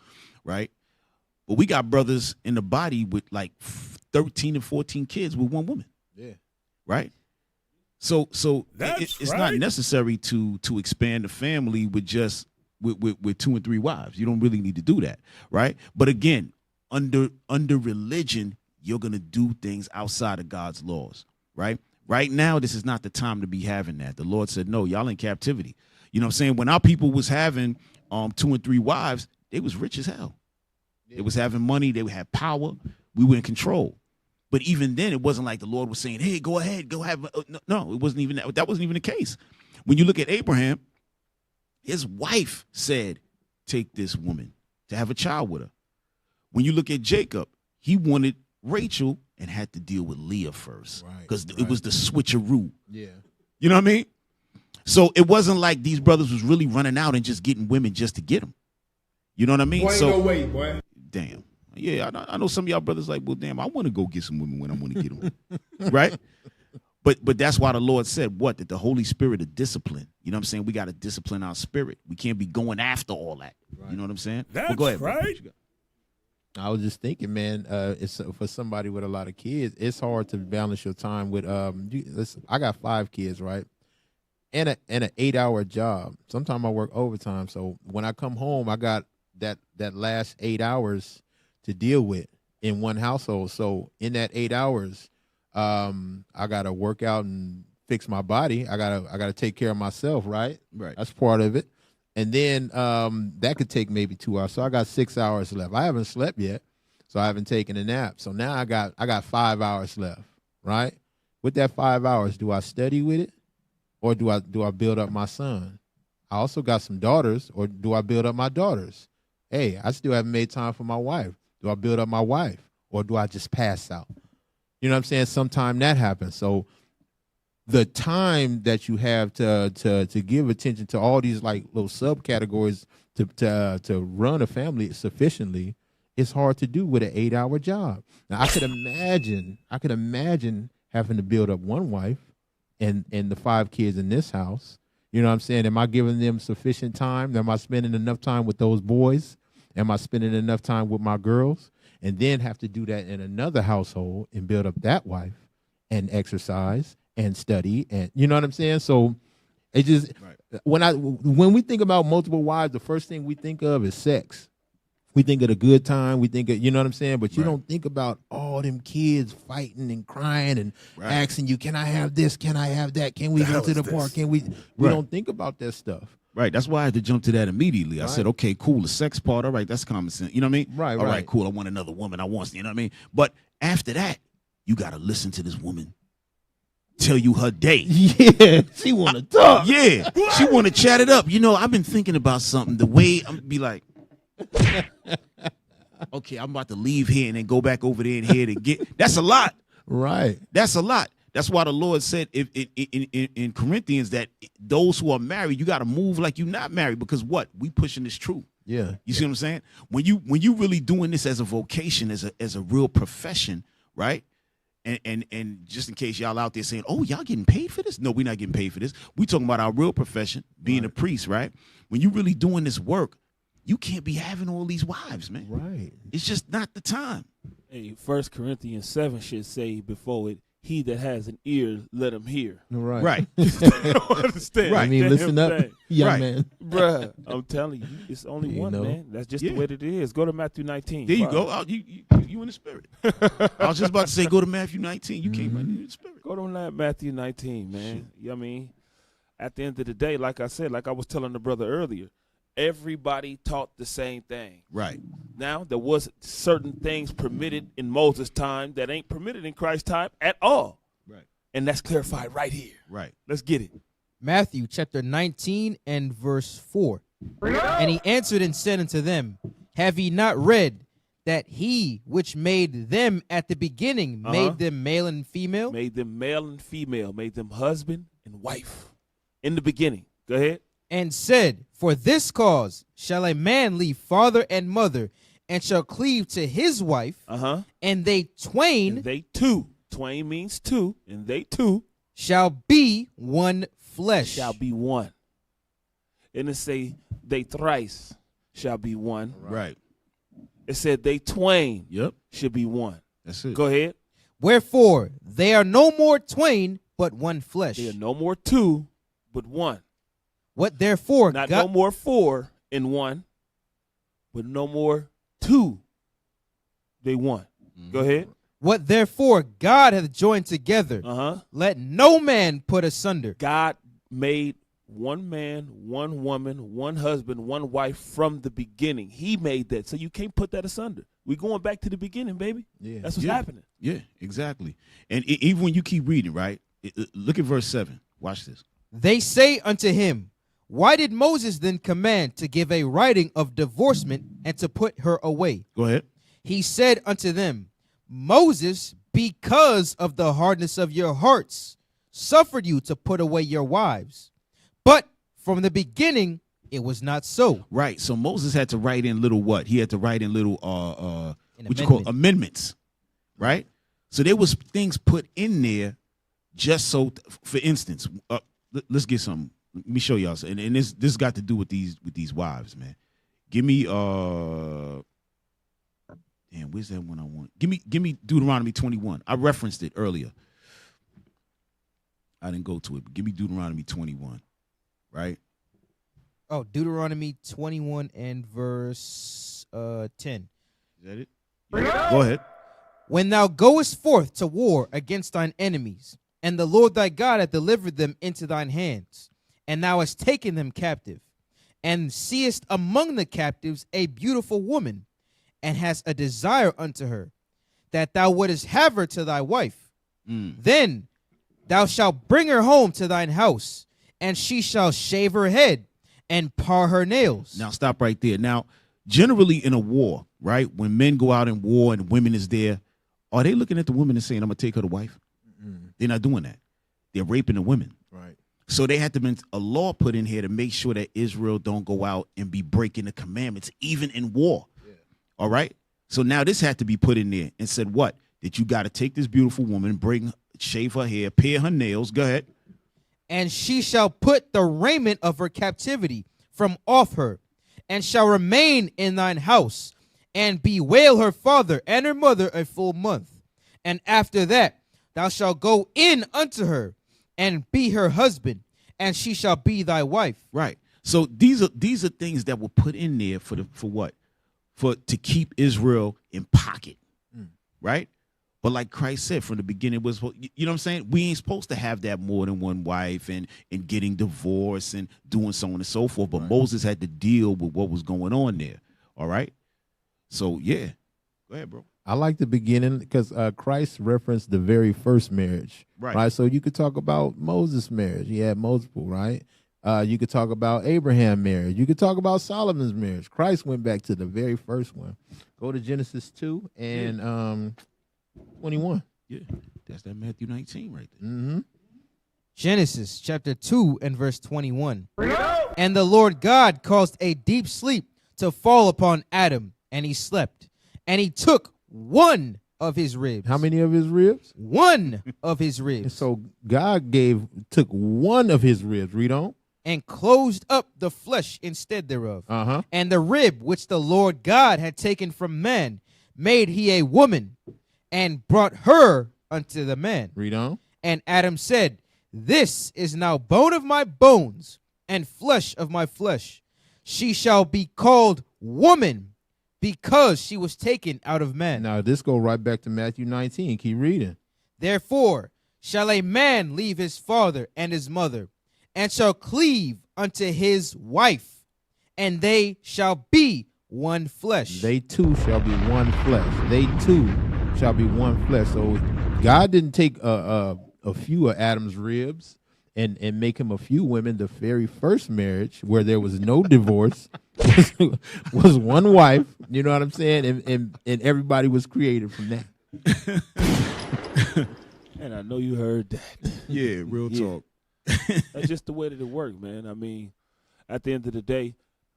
Speaker 1: right? But we got brothers in the body with like 13 and 14 kids with 1 woman.
Speaker 2: Yeah.
Speaker 1: Right? So it's not necessary to expand the family with just with 2 and 3 wives. You don't really need to do that, right? But again, under religion, you're gonna do things outside of God's laws, right? Right now, this is not the time to be having that. The Lord said, no, y'all in captivity. You know what I'm saying? When our people was having 2 and 3 wives, they was rich as hell. Yeah. They was having money. They had power. We were in control. But even then, it wasn't like the Lord was saying, hey, go ahead, go have. No, it wasn't even that. That wasn't even the case. When you look at Abraham, his wife said, take this woman to have a child with her. When you look at Jacob, he wanted Rachel and had to deal with Leah first because it was the switcheroo. Yeah. You know what I mean? So it wasn't like these brothers was really running out and just getting women just to get them. You know what I mean?
Speaker 7: Boy,
Speaker 1: so
Speaker 7: no way, boy.
Speaker 1: Damn. Yeah, I know some of y'all brothers like, well, damn, I want to go get some women when I want to get them. Right? But that's why the Lord said what? That the Holy Spirit of discipline. You know what I'm saying? We got to discipline our spirit. We can't be going after all that. Right. You know what I'm saying?
Speaker 7: That's
Speaker 1: go ahead,
Speaker 7: right.
Speaker 2: I was just thinking, man, it's for somebody with a lot of kids, it's hard to balance your time with listen, I got 5 kids, right? And an 8-hour job. Sometimes I work overtime. So when I come home, I got that last 8 hours to deal with in one household. So in that 8 hours, I gotta work out and fix my body. I gotta take care of myself, right?
Speaker 1: Right.
Speaker 2: That's part of it. And then that could take maybe 2 hours. So I got 6 hours left. I haven't slept yet, so I haven't taken a nap. So now I got 5 hours left, right? With that 5 hours, do I study with it? Or do I build up my son? I also got some daughters, or do I build up my daughters? Hey, I still haven't made time for my wife. Do I build up my wife, or do I just pass out? You know what I'm saying? Sometime that happens. So the time that you have to give attention to all these like little subcategories to run a family sufficiently, it's hard to do with an 8-hour job. Now I could imagine having to build up one wife and the 5 kids in this house. You know what I'm saying? Am I giving them sufficient time? Am I spending enough time with those boys? Am I spending enough time with my girls? And then have to do that in another household and build up that wife and exercise and study, and you know what I'm saying? So it just when we think about multiple wives, the first thing we think of is sex. We think of a good time. We think of, you know what I'm saying? But you don't think about all them kids fighting and crying and asking you, can I have this? Can I have that? Can we go to the park? Can we? We don't think about that stuff.
Speaker 1: Right. That's why I had to jump to that immediately. I said, okay, cool. The sex part. All right. That's common sense. You know what I mean?
Speaker 2: Right.
Speaker 1: All right, cool. I want another woman. I want, you know what I mean? But after that, you got to listen to this woman tell you her day.
Speaker 2: Yeah. She want to talk.
Speaker 1: Yeah. She want to chat it up. You know, I've been thinking about something. The way I'm be like, okay, I'm about to leave here and then go back over there and here to get. That's a lot.
Speaker 2: Right.
Speaker 1: That's a lot. That's why the Lord said in Corinthians that those who are married, you got to move like you're not married, because what? We pushing this truth.
Speaker 2: Yeah.
Speaker 1: You see what I'm saying? When you really doing this as a vocation, as a real profession, right? And just in case y'all out there saying, oh, y'all getting paid for this? No, we're not getting paid for this. We talking about our real profession, being a priest, right? When you really doing this work, you can't be having all these wives, man.
Speaker 2: Right.
Speaker 1: It's just not the time.
Speaker 4: Hey, 1 Corinthians 7 should say before it, he that has an ear, let him hear.
Speaker 2: Right.
Speaker 1: Right.
Speaker 4: I don't understand.
Speaker 1: Right.
Speaker 2: I mean, listen up, young
Speaker 1: Right.
Speaker 2: man.
Speaker 4: Bruh, I'm telling you, it's only
Speaker 2: You
Speaker 4: one,
Speaker 2: know.
Speaker 4: man. That's just the way that it is. Go to Matthew 19.
Speaker 1: There you
Speaker 4: Wow.
Speaker 1: go. You in the spirit. I was just about to say, go to Matthew 19. You came right in the spirit.
Speaker 4: Go to Matthew 19, man. You know what I mean? At the end of the day, like I said, like I was telling the brother earlier, everybody taught the same thing.
Speaker 1: Right.
Speaker 4: Now, there was certain things permitted in Moses' time that ain't permitted in Christ's time at all.
Speaker 1: Right.
Speaker 4: And that's clarified right here.
Speaker 1: Right.
Speaker 4: Let's get it.
Speaker 5: Matthew chapter 19 and verse 4. And he answered and said unto them, have ye not read that he which made them at the beginning made them male and female?
Speaker 4: Made them male and female, made them husband and wife in the beginning. Go ahead.
Speaker 5: And said, for this cause shall a man leave father and mother, and shall cleave to his wife, and they twain,
Speaker 4: and they two, twain means two, and they two
Speaker 5: shall be one flesh.
Speaker 4: Shall be one. And it say they thrice shall be one.
Speaker 1: Right.
Speaker 4: It said they twain
Speaker 1: Yep.
Speaker 4: should be one.
Speaker 1: That's it.
Speaker 4: Go ahead.
Speaker 5: Wherefore they are no more twain, but one flesh.
Speaker 4: They are no more two, but one.
Speaker 5: What therefore
Speaker 4: Not
Speaker 5: God,
Speaker 4: no more four in one, but no more two. They one. Go ahead.
Speaker 5: what therefore God hath joined together, let no man put asunder.
Speaker 4: God made one man, one woman, one husband, one wife from the beginning. He made that. So you can't put that asunder. We're going back to the beginning, baby.
Speaker 2: Yeah.
Speaker 4: That's what's happening.
Speaker 1: Yeah, exactly. And even when you keep reading, right? Look at verse 7. Watch this.
Speaker 5: They say unto him, why did Moses then command to give a writing of divorcement and to put her away?
Speaker 1: Go ahead.
Speaker 5: He said unto them, Moses, because of the hardness of your hearts, suffered you to put away your wives. But from the beginning, it was not so.
Speaker 1: Right. So Moses had to write in little what? He had to write in little what you call amendments. Right? So there was things put in there just so, for instance, let's get something. Let me show y'all. And this got to do with these wives, man. Give me damn, where's that one I want? Give me Deuteronomy 21. I referenced it earlier. I didn't go to it, but give me Deuteronomy 21. Right?
Speaker 5: Oh, Deuteronomy 21 and verse 10.
Speaker 1: Is that it? Go ahead.
Speaker 5: When thou goest forth to war against thine enemies, and the Lord thy God hath delivered them into thine hands, and thou hast taken them captive, and seest among the captives a beautiful woman, and hast a desire unto her, that thou wouldest have her to thy wife, then thou shalt bring her home to thine house, and she shall shave her head and par her nails.
Speaker 1: Now stop right there. Now, generally in a war, right, when men go out in war and women is there, are they looking at the woman and saying, I'm going to take her to wife? They're not doing that. they're raping the women.
Speaker 2: Right.
Speaker 1: So they had to be a law put in here to make sure that Israel don't go out and be breaking the commandments, even in war. Yeah. All right. So now this had to be put in there and said what? That you got to take this beautiful woman, shave her hair, pare her nails. Go ahead.
Speaker 5: And she shall put the raiment of her captivity from off her, and shall remain in thine house, and bewail her father and her mother a full month. And after that thou shalt go in unto her, and be her husband, and she shall be thy wife.
Speaker 1: Right. So these are things that were put in there for what? To keep Israel in pocket. Right? But like Christ said from the beginning, was, you know what I'm saying? We ain't supposed to have that more than one wife and getting divorced and doing so on and so forth. But Moses had to deal with what was going on there. All right. So yeah. Go ahead, bro.
Speaker 2: I like the beginning because Christ referenced the very first marriage, right? So you could talk about Moses' marriage. He had multiple, right? You could talk about Abraham's marriage. You could talk about Solomon's marriage. Christ went back to the very first one. Go to Genesis 2 and 21.
Speaker 1: Yeah, that's that Matthew 19 right there.
Speaker 2: Mm-hmm.
Speaker 5: Genesis chapter 2 and verse 21. And the Lord God caused a deep sleep to fall upon Adam, and he slept. And he took one of his ribs.
Speaker 2: How many of his ribs?
Speaker 5: One of his ribs.
Speaker 2: And so God took one of his ribs, read on.
Speaker 5: And closed up the flesh instead thereof.
Speaker 2: Uh-huh.
Speaker 5: And the rib which the Lord God had taken from man made he a woman, and brought her unto the man.
Speaker 2: Read on.
Speaker 5: And Adam said, This is now bone of my bones, and flesh of my flesh. She shall be called woman, because she was taken out of man.
Speaker 2: Now this go right back to Matthew 19. Keep reading.
Speaker 5: Therefore shall a man leave his father and his mother, and shall cleave unto his wife, and they shall be one flesh.
Speaker 2: They two shall be one flesh. They two shall be one flesh. So God didn't take a few of Adam's ribs and make him a few women. The very first marriage, where there was no divorce, was one wife. You know what I'm saying? And everybody was created from that.
Speaker 4: And I know you heard that.
Speaker 1: Yeah, real talk.
Speaker 4: That's just the way that it works, man. I mean, at the end of the day,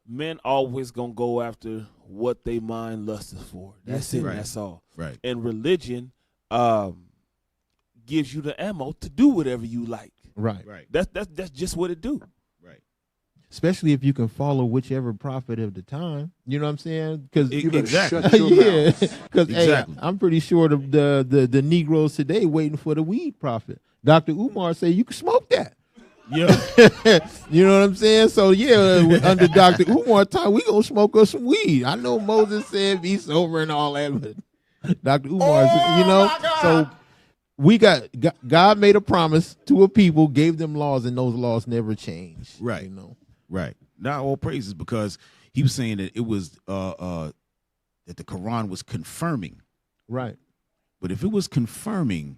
Speaker 4: men always gonna go after what they mind lusts for. That's it.
Speaker 1: Right.
Speaker 4: That's all.
Speaker 1: Right.
Speaker 4: And religion gives you the ammo to do whatever you like.
Speaker 2: Right.
Speaker 1: Right.
Speaker 4: That's just what it do.
Speaker 1: Right.
Speaker 2: Especially if you can follow whichever prophet of the time. You know what I'm saying? Because
Speaker 1: Exactly.
Speaker 2: yeah, because
Speaker 1: Exactly.
Speaker 2: hey, I'm pretty sure the Negroes today waiting for the weed prophet. Dr. Umar say you can smoke that.
Speaker 1: Yeah.
Speaker 2: You know what I'm saying? So yeah, under Dr. Umar time, we gonna smoke us some weed. I know Moses said be sober and all that, but Dr. Umar, you know, so we got God made a promise to a people, gave them laws, and those laws never changed.
Speaker 1: Right.
Speaker 2: You know.
Speaker 1: Right. Not all praises, because he was saying that it was that the Quran was confirming.
Speaker 2: Right.
Speaker 1: But if it was confirming,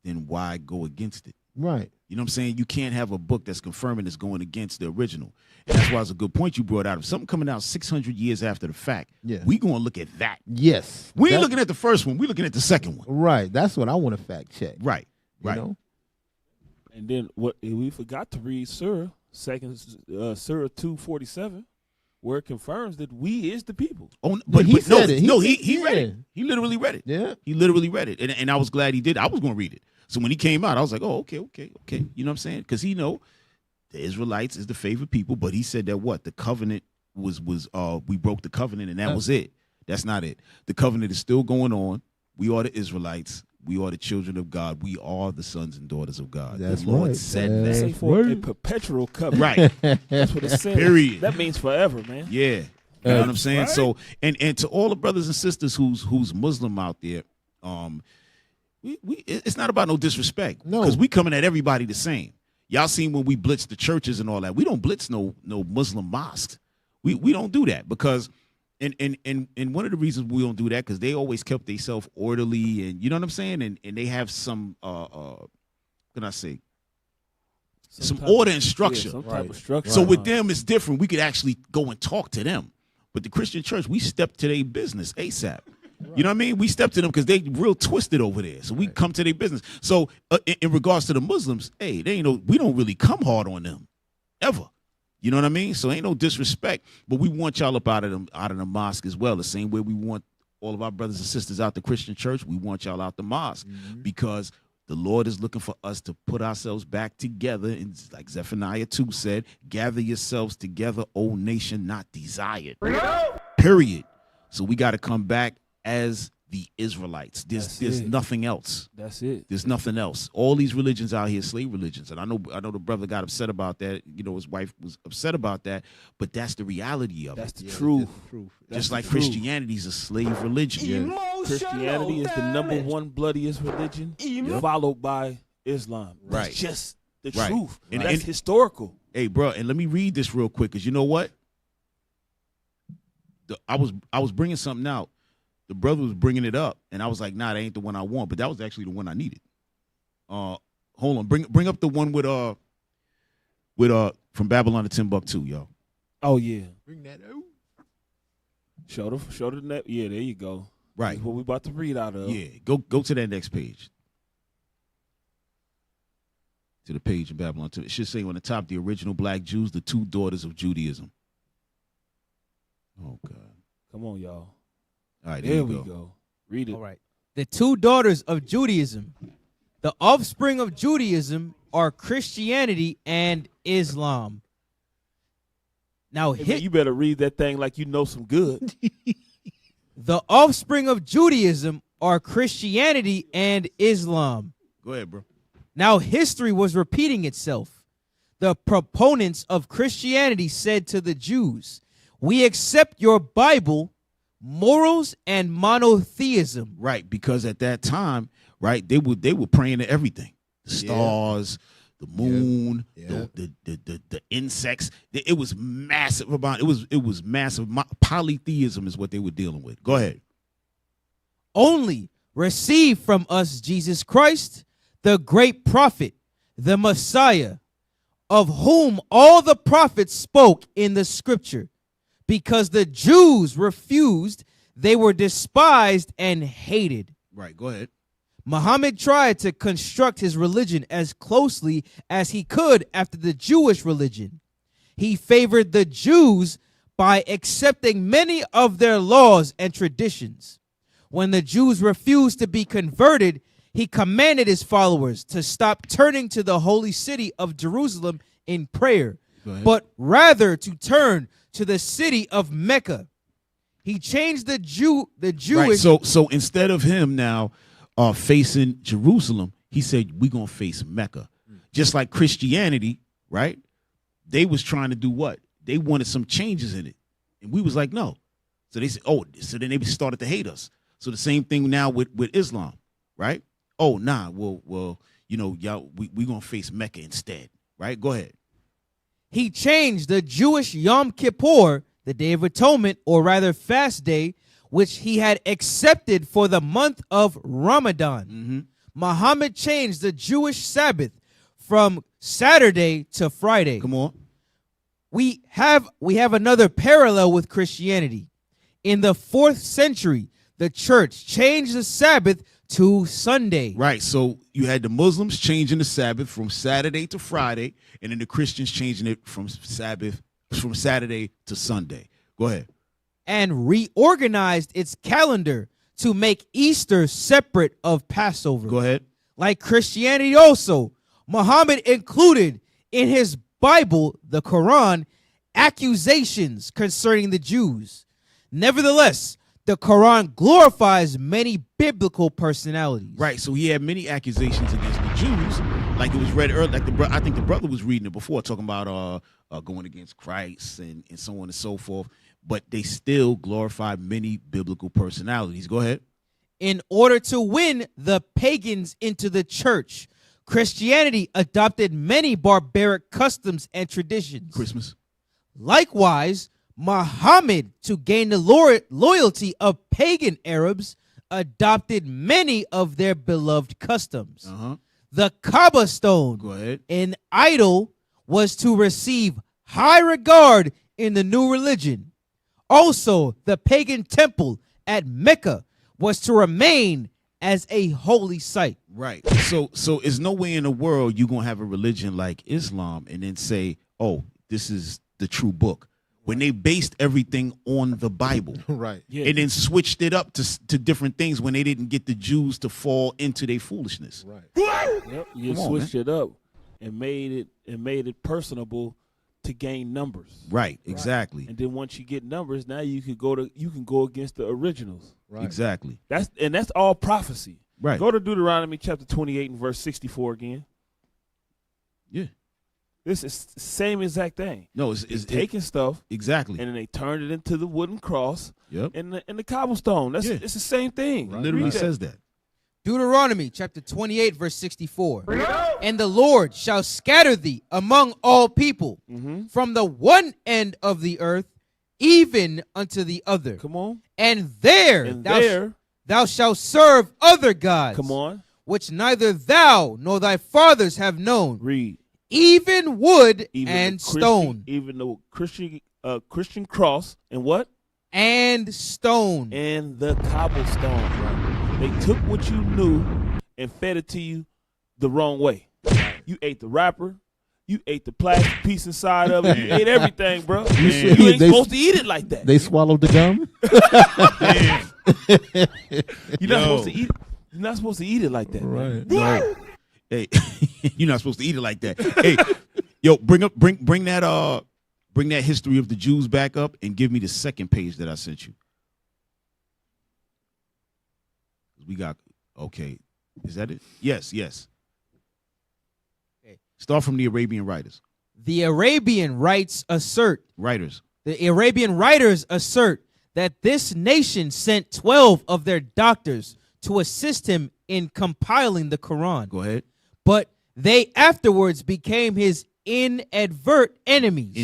Speaker 1: then why go against it?
Speaker 2: Right.
Speaker 1: You know what I'm saying? You can't have a book that's confirming that's going against the original. And that's why it's a good point you brought out. If something coming out 600 years after the fact, we going to look at that.
Speaker 2: Yes.
Speaker 1: We ain't looking at the first one. We looking at the second one.
Speaker 2: Right. That's what I want to fact check.
Speaker 1: Right. Right.
Speaker 2: You know?
Speaker 4: And then what we forgot to read Surah 2:47, where it confirms that we is the people.
Speaker 1: Oh,
Speaker 2: but he said it.
Speaker 1: He read it. He literally read it.
Speaker 2: Yeah.
Speaker 1: He literally read it. And I was glad he did. I was going to read it. So when he came out, I was like, oh, okay. You know what I'm saying? Because he know the Israelites is the favorite people, but he said that what? The covenant was we broke the covenant and that was it. That's not it. The covenant is still going on. We are the Israelites. We are the children of God. We are the sons and daughters of God.
Speaker 2: That's
Speaker 1: the Lord
Speaker 2: right.
Speaker 1: said
Speaker 4: They say
Speaker 1: that.
Speaker 4: for a perpetual covenant.
Speaker 1: Right.
Speaker 4: That's what it says.
Speaker 1: Period.
Speaker 4: That means forever, man.
Speaker 1: Yeah. You know what I'm saying?
Speaker 4: Right?
Speaker 1: So and to all the brothers and sisters who's Muslim out there, it's not about no disrespect.
Speaker 2: No.
Speaker 1: Because we coming at everybody the same. Y'all seen when we blitz the churches and all that. We don't blitz no Muslim mosques. We don't do that because and one of the reasons we don't do that because they always kept themselves orderly and you know what I'm saying? And they have some what can I say? Some order and structure.
Speaker 4: Yeah, some type of structure.
Speaker 1: So with them, it's different. We could actually go and talk to them. But the Christian church, we step to their business ASAP. You know what I mean? We step to them because they real twisted over there. So we come to their business. So in regards to the Muslims, hey, they ain't we don't really come hard on them ever. You know what I mean? So ain't no disrespect, but we want y'all up out of the mosque as well. The same way we want all of our brothers and sisters out the Christian church, we want y'all out the mosque because the Lord is looking for us to put ourselves back together. And like Zephaniah 2 said, gather yourselves together, O nation not desired. Period. So we got to come back as the Israelites. There's nothing else.
Speaker 4: That's it.
Speaker 1: There's nothing else. All these religions out here, slave religions. And I know the brother got upset about that. You know, his wife was upset about that. But that's the reality of
Speaker 4: That's
Speaker 1: it.
Speaker 4: the truth.
Speaker 1: Just like Christianity's a slave religion.
Speaker 4: Christianity is the #1 bloodiest religion, followed by Islam.
Speaker 1: Right.
Speaker 4: That's just the
Speaker 1: Right.
Speaker 4: truth.
Speaker 1: And-
Speaker 4: That's
Speaker 1: and-
Speaker 4: historical.
Speaker 1: Hey, bro, and let me read this real quick, because you know what? I was bringing something out. The brother was bringing it up, and I was like, nah, that ain't the one I want, but that was actually the one I needed. Hold on, bring up the one with from Babylon to Timbuktu, y'all.
Speaker 4: Oh yeah.
Speaker 2: Bring that out.
Speaker 4: Show the net. Yeah, there you go.
Speaker 1: Right.
Speaker 4: That's what we about to read out of.
Speaker 1: Yeah, go to that next page. To the page in Babylon. It should say on the top, the original black Jews, the 2 daughters of Judaism. Oh, God.
Speaker 4: Come on, y'all.
Speaker 1: All right,
Speaker 4: There we go. Read it.
Speaker 5: All right. The 2 daughters of Judaism. The offspring of Judaism are Christianity and Islam. Now,
Speaker 4: Hey, man, you better read that thing like you know some good.
Speaker 5: the offspring of Judaism are Christianity and Islam.
Speaker 1: Go ahead, bro.
Speaker 5: Now, history was repeating itself. The proponents of Christianity said to the Jews, "We accept your Bible, morals, and monotheism."
Speaker 1: Right, because at that time, right, they were praying to everything. The stars, the moon, the insects. It was massive amount. It was massive. Polytheism is what they were dealing with. Go ahead.
Speaker 5: Only receive from us Jesus Christ, the great prophet, the Messiah, of whom all the prophets spoke in the scripture. Because the Jews refused, they were despised and hated.
Speaker 1: Right, go ahead.
Speaker 5: Muhammad tried to construct his religion as closely as he could after the Jewish religion. He favored the Jews by accepting many of their laws and traditions. When the Jews refused to be converted, he commanded his followers to stop turning to the holy city of Jerusalem in prayer, but rather to turn to the city of Mecca. He changed the Jewish.
Speaker 1: Right, so instead of him now facing Jerusalem, he said, we're going to face Mecca. Just like Christianity, right? They was trying to do what? They wanted some changes in it. And we was like, no. So they said, so then they started to hate us. So the same thing now with Islam, right? Oh, nah, well, you know, y'all, we going to face Mecca instead, right? Go ahead.
Speaker 5: He changed the Jewish Yom Kippur, the Day of Atonement, or rather fast day, which he had accepted for the month of Ramadan. Muhammad changed the Jewish Sabbath from Saturday to Friday.
Speaker 1: Come on.
Speaker 5: We have another parallel with Christianity. In the 4th century, the church changed the Sabbath to Sunday.
Speaker 1: Right. So you had the Muslims changing the Sabbath from Saturday to Friday, and then the Christians changing it from Saturday to Sunday. Go ahead.
Speaker 5: And reorganized its calendar to make Easter separate of Passover.
Speaker 1: Go ahead.
Speaker 5: Like Christianity also, Muhammad included in his Bible, the Quran, accusations concerning the Jews. Nevertheless, the Quran glorifies many biblical personalities.
Speaker 1: Right. So he had many accusations against the Jews, like it was read earlier. Like I think the brother was reading it before, talking about going against Christ and so on and so forth. But they still glorify many biblical personalities. Go ahead.
Speaker 5: In order to win the pagans into the church, Christianity adopted many barbaric customs and traditions.
Speaker 1: Christmas.
Speaker 5: Likewise, Muhammad, to gain the loyalty of pagan Arabs, adopted many of their beloved customs. The Kaaba stone,
Speaker 1: Go ahead.
Speaker 5: an idol, was to receive high regard in the new religion. Also, the pagan temple at Mecca was to remain as a holy site.
Speaker 1: Right. So there's no way in the world you're gonna have a religion like Islam and then say, oh, this is the true book. When they based everything on the Bible.
Speaker 2: Right.
Speaker 4: Yeah.
Speaker 1: And then switched it up to different things when they didn't get the Jews to fall into their foolishness.
Speaker 2: Right.
Speaker 4: Yep. You
Speaker 1: Come on,
Speaker 4: switched it up and made it personable to gain numbers.
Speaker 1: Right, exactly.
Speaker 4: And then once you get numbers, now you can go against the originals.
Speaker 2: Right.
Speaker 1: Exactly.
Speaker 4: That's all prophecy.
Speaker 1: Right.
Speaker 4: Go to Deuteronomy chapter 28 and verse 64 again.
Speaker 1: Yeah.
Speaker 4: This is the same exact thing.
Speaker 1: No, it's
Speaker 4: taking stuff
Speaker 1: exactly.
Speaker 4: and then they turned it into the wooden cross
Speaker 1: Yep.
Speaker 4: and the cobblestone.
Speaker 1: Yeah.
Speaker 4: It's the same thing.
Speaker 1: It literally says that.
Speaker 5: Deuteronomy chapter 28, verse 64. And the Lord shall scatter thee among all people from the one end of the earth even unto the other.
Speaker 4: Come on.
Speaker 5: And there thou shalt serve other gods.
Speaker 4: Come on.
Speaker 5: Which neither thou nor thy fathers have known.
Speaker 4: Read.
Speaker 5: Even wood
Speaker 4: Even
Speaker 5: and
Speaker 4: the
Speaker 5: stone.
Speaker 4: Even the Christian cross and what?
Speaker 5: And stone.
Speaker 4: And the cobblestone. Right? They took what you knew and fed it to you the wrong way. You ate the wrapper. You ate the plastic piece inside of it. You ate everything, bro. You ain't supposed to eat it like that.
Speaker 7: They swallowed the gum?
Speaker 4: You're not supposed to eat it. You're not supposed to eat it like that.
Speaker 7: Right.
Speaker 1: Hey, you're not supposed to eat it like that. Hey, yo, bring that history of the Jews back up and give me the second page that I sent you. We got okay. Is that it? Yes.
Speaker 5: Okay.
Speaker 1: Start from the Arabian writers.
Speaker 5: The Arabian writers assert that this nation sent 12 of their doctors to assist him in compiling the Quran.
Speaker 1: Go ahead.
Speaker 5: But they afterwards became his inveterate enemies.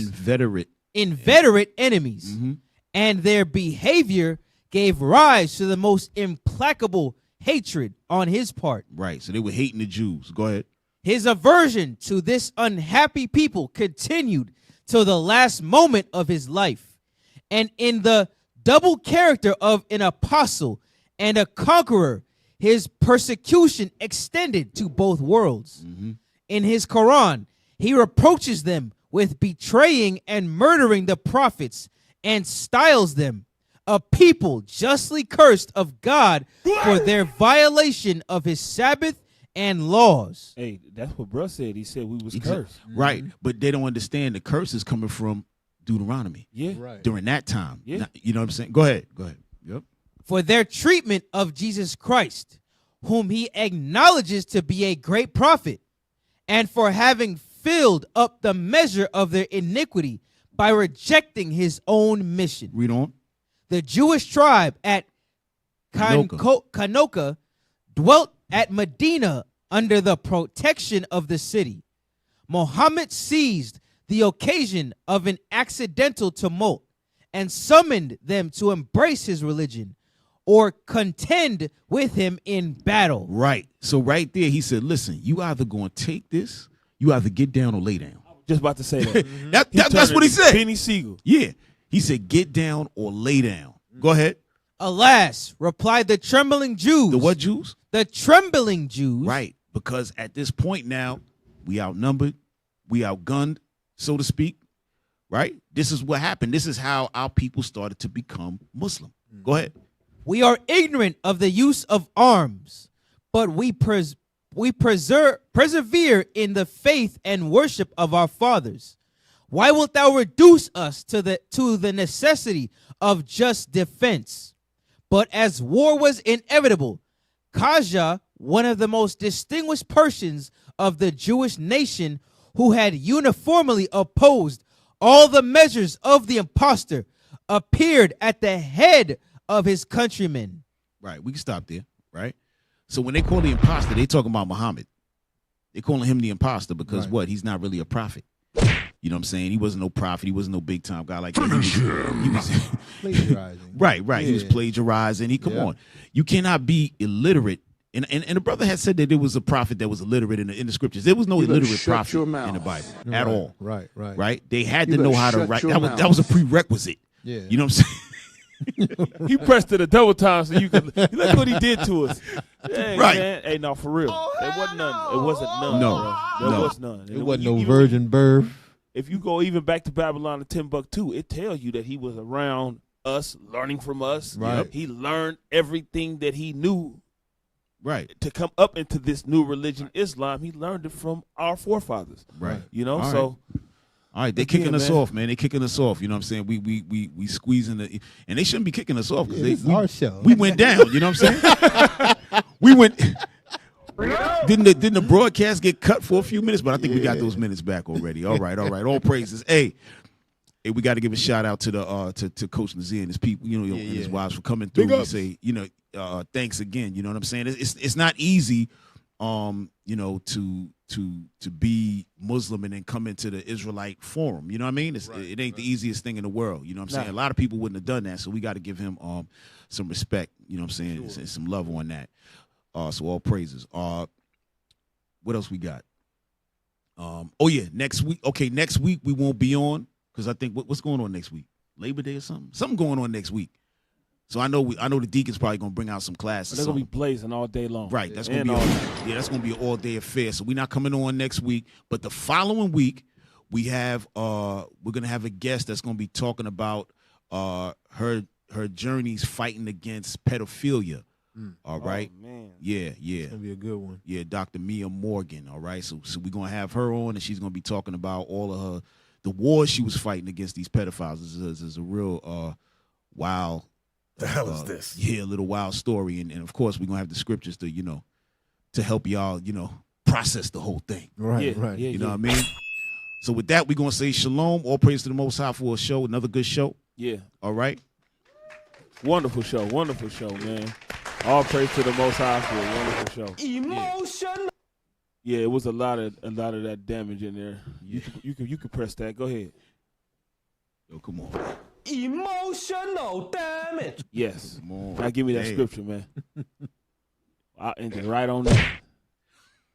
Speaker 5: Inveterate enemies.
Speaker 1: Mm-hmm.
Speaker 5: And their behavior gave rise to the most implacable hatred on his part.
Speaker 1: Right. So they were hating the Jews. Go ahead.
Speaker 5: His aversion to this unhappy people continued till the last moment of his life. And in the double character of an apostle and a conqueror, his persecution extended to both worlds.
Speaker 1: Mm-hmm.
Speaker 5: In his Quran, he reproaches them with betraying and murdering the prophets and styles them a people justly cursed of God for their violation of his Sabbath and laws.
Speaker 4: Hey, that's what bruh said. He said we was cursed.
Speaker 1: Right. But they don't understand the curse is coming from Deuteronomy.
Speaker 4: Yeah.
Speaker 2: Right.
Speaker 1: During that time.
Speaker 4: Yeah.
Speaker 1: You know what I'm saying? Go ahead. Yep.
Speaker 5: For their treatment of Jesus Christ, whom he acknowledges to be a great prophet, and for having filled up the measure of their iniquity by rejecting his own mission.
Speaker 1: Read on.
Speaker 5: The Jewish tribe at Kanoka dwelt at Medina under the protection of the city. Muhammad seized the occasion of an accidental tumult and summoned them to embrace his religion or contend with him in battle.
Speaker 1: Right. So right there, he said, listen, you either going to take this, you either get down or lay down.
Speaker 4: Just about to say that.
Speaker 1: That's what he said.
Speaker 4: Benny Siegel.
Speaker 1: Yeah. He said, get down or lay down. Go ahead.
Speaker 5: Alas, replied the trembling Jews.
Speaker 1: The what Jews?
Speaker 5: The trembling Jews.
Speaker 1: Right. Because at this point now, we outnumbered, we outgunned, so to speak. Right? This is what happened. This is how our people started to become Muslim. Go ahead.
Speaker 5: We are ignorant of the use of arms, but we persevere in the faith and worship of our fathers. Why wilt thou reduce us to the necessity of just defense? But as war was inevitable, Kaja, one of the most distinguished persons of the Jewish nation, who had uniformly opposed all the measures of the impostor, appeared at the head of his countrymen.
Speaker 1: Right. We can stop there. Right. So when they call the imposter, they talking about Muhammad. They calling him the imposter because what? He's not really a prophet. You know what I'm saying? He wasn't no prophet. He wasn't no big time guy like that. He was
Speaker 2: plagiarizing.
Speaker 1: Right.
Speaker 2: Yeah.
Speaker 1: He was plagiarizing. Come on. You cannot be illiterate. And the brother had said that there was a prophet that was illiterate in the scriptures. There was no illiterate prophet in the Bible at all.
Speaker 2: Right.
Speaker 1: Right. They had to know how to write. That was a prerequisite.
Speaker 2: Yeah.
Speaker 1: You know what I'm saying?
Speaker 4: He pressed it a double time so you could look what he did to us. Dang,
Speaker 1: Right.
Speaker 4: man. Hey, no, for real. There wasn't none. It wasn't none.
Speaker 1: No.
Speaker 4: Bro. There
Speaker 1: No.
Speaker 4: was none.
Speaker 7: It wasn't no virgin birth.
Speaker 4: If you go even back to Babylon and Timbuktu, it tells you that he was around us, learning from us.
Speaker 7: Right.
Speaker 4: He learned everything that he knew
Speaker 1: Right.
Speaker 4: to come up into this new religion, Islam. He learned it from our forefathers.
Speaker 1: Right.
Speaker 4: You know,
Speaker 1: All
Speaker 4: so
Speaker 1: All right, they
Speaker 4: Again,
Speaker 1: kicking us
Speaker 4: man.
Speaker 1: off, man. They kicking us off. You know what I'm saying? We squeezing the, and they shouldn't be kicking us off because
Speaker 7: This is our show.
Speaker 1: we went down. You know what I'm saying? We went. Didn't the broadcast get cut for a few minutes? But I think we got those minutes back already. All right. All praises. Hey, we got to give a shout out to the to Coach Nazir and his people, and his wives for coming through.
Speaker 7: Big
Speaker 1: We
Speaker 7: ups.
Speaker 1: say, thanks again. You know what I'm saying? It's not easy, to be Muslim and then come into the Israelite forum. You know what I mean? It ain't the easiest thing in the world. You know what I'm saying? A lot of people wouldn't have done that, so we got to give him some respect. You know what I'm saying? And some love on that. So all praises. What else we got? Next week. Okay, next week we won't be on because I think what's going on next week? Labor Day or something? Something going on next week. So I know the deacon's probably gonna bring out some classes.
Speaker 4: they're gonna be blazing all day long.
Speaker 1: Right. That's
Speaker 4: And
Speaker 1: gonna be
Speaker 4: all
Speaker 1: that's gonna be an all day affair. So we're not coming on next week, but the following week we have we're gonna have a guest that's gonna be talking about her journeys fighting against pedophilia. All right.
Speaker 4: Oh, man.
Speaker 1: Yeah.
Speaker 2: It's gonna be a good one.
Speaker 1: Yeah, Dr. Mia Morgan. All right. So we're gonna have her on, and she's gonna be talking about all of the wars she was fighting against these pedophiles. This is a real wild.
Speaker 8: The hell is this?
Speaker 1: Yeah, a little wild story, and of course we're gonna have the scriptures to help y'all process the whole thing.
Speaker 2: Right,
Speaker 4: Yeah,
Speaker 2: right.
Speaker 4: yeah,
Speaker 1: You know what I mean? So with that, we're gonna say shalom. All praise to the Most High for a show, another good show.
Speaker 4: Yeah.
Speaker 1: All right.
Speaker 4: Wonderful show, man. All praise to the Most High for a wonderful show.
Speaker 8: Emotion.
Speaker 4: Yeah, it was a lot of that damage in there. You could press that. Go ahead.
Speaker 1: Yo, come on.
Speaker 8: Emotional damage.
Speaker 4: Yes.
Speaker 1: Come on.
Speaker 4: Now give me that
Speaker 1: Hey.
Speaker 4: scripture, man. I ended right on that.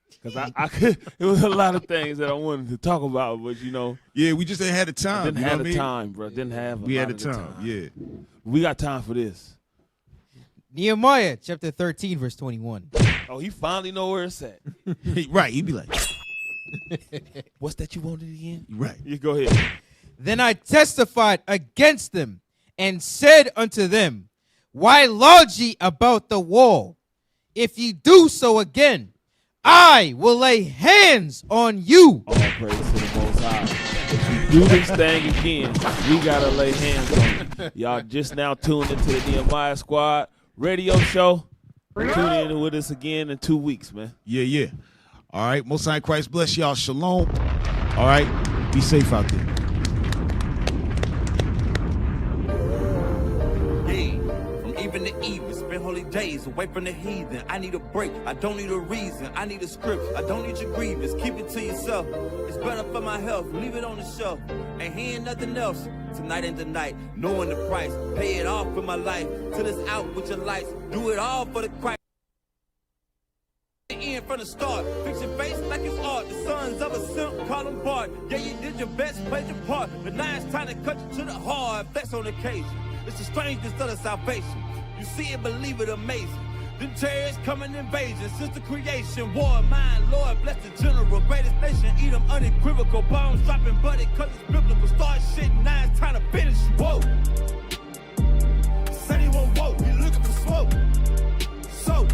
Speaker 4: Because I could. It was a lot of things that I wanted to talk about, but
Speaker 1: Yeah, we just ain't had the time.
Speaker 4: didn't
Speaker 1: you know
Speaker 4: have
Speaker 1: what I
Speaker 4: the
Speaker 1: mean?
Speaker 4: time, bro. Didn't have.
Speaker 1: We had
Speaker 4: lot
Speaker 1: the
Speaker 4: of
Speaker 1: time. Yeah.
Speaker 4: We got time for this.
Speaker 5: Nehemiah chapter 13, verse 21.
Speaker 4: Oh, he finally know where it's at.
Speaker 1: Right. He'd be like,
Speaker 4: What's that you wanted again?
Speaker 1: right.
Speaker 4: You go ahead.
Speaker 5: Then I testified against them and said unto them, why lodge ye about the wall? If ye do so again, I will lay hands on you.
Speaker 4: All praise to the Most High. If you do this thing again, we gotta lay hands on you. Y'all just now tuned into the Nehemiah Squad radio show. Tune in with us again in 2 weeks, man.
Speaker 1: Yeah. All right. Most High Christ bless y'all. Shalom. All right. Be safe out there.
Speaker 9: From even the evil, spend holy days away from the heathen. I need a break, I don't need a reason. I need a script, I don't need your grievance. Keep it to yourself, it's better for my health. Leave it on the shelf, ain't hearing nothing else. Tonight ain't the night, knowing the price. Pay it off with my life, till it's out with your lights. Do it all for the Christ. In from the start, fix your face like it's art. The sons of a simp, call them Bart. Yeah, you did your best, played your part. But now it's time to cut you to the heart. Flex on occasion. It's the strangeness of the salvation. You see it, believe it, amazing. Them terrorists coming invasion since the creation. War, mine, Lord, bless the general. Greatest nation, eat them unequivocal. Bombs dropping, buddy, cause it's biblical. Start shit, now it's time to finish. Whoa. Said he won't vote, he looking for smoke. So,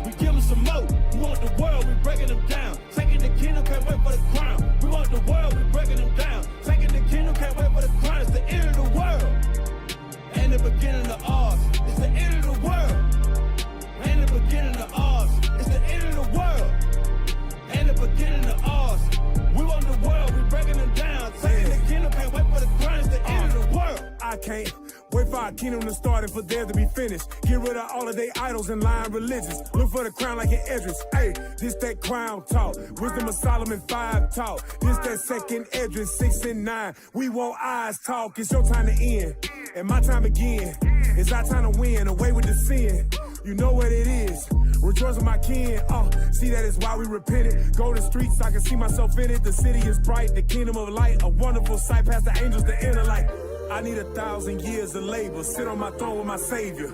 Speaker 9: we give him some more. We want the world, we breaking them down. Taking the kingdom, can't wait for the crown. We want the world, we breaking them down. Taking the kingdom, can't wait for the crown. It's the end of the world. And the beginning of ours. It's the end of the world. And the beginning of ours. It's the end of the world. And the beginning of ours. We want the world, we breaking them down. Taking the kingdom, can't wait for the crown. It's the end of the world.
Speaker 8: I can't wait for our kingdom to start and for there to be finished. Get rid of all of their idols and lying religions. Look for the crown like an Edris. Hey, this that crown talk. Wisdom of Solomon 5 talk. This that second Edris 6 and 9. We want eyes talk. It's your time to end. And my time again. It's our time to win. Away with the sin. You know what it is. Rejoice with my kin. See that is why we repented. Go to streets, I can see myself in it. The city is bright. The kingdom of light. A wonderful sight past the angels, the inner light. I need 1,000 years of labor. Sit on my throne with my savior.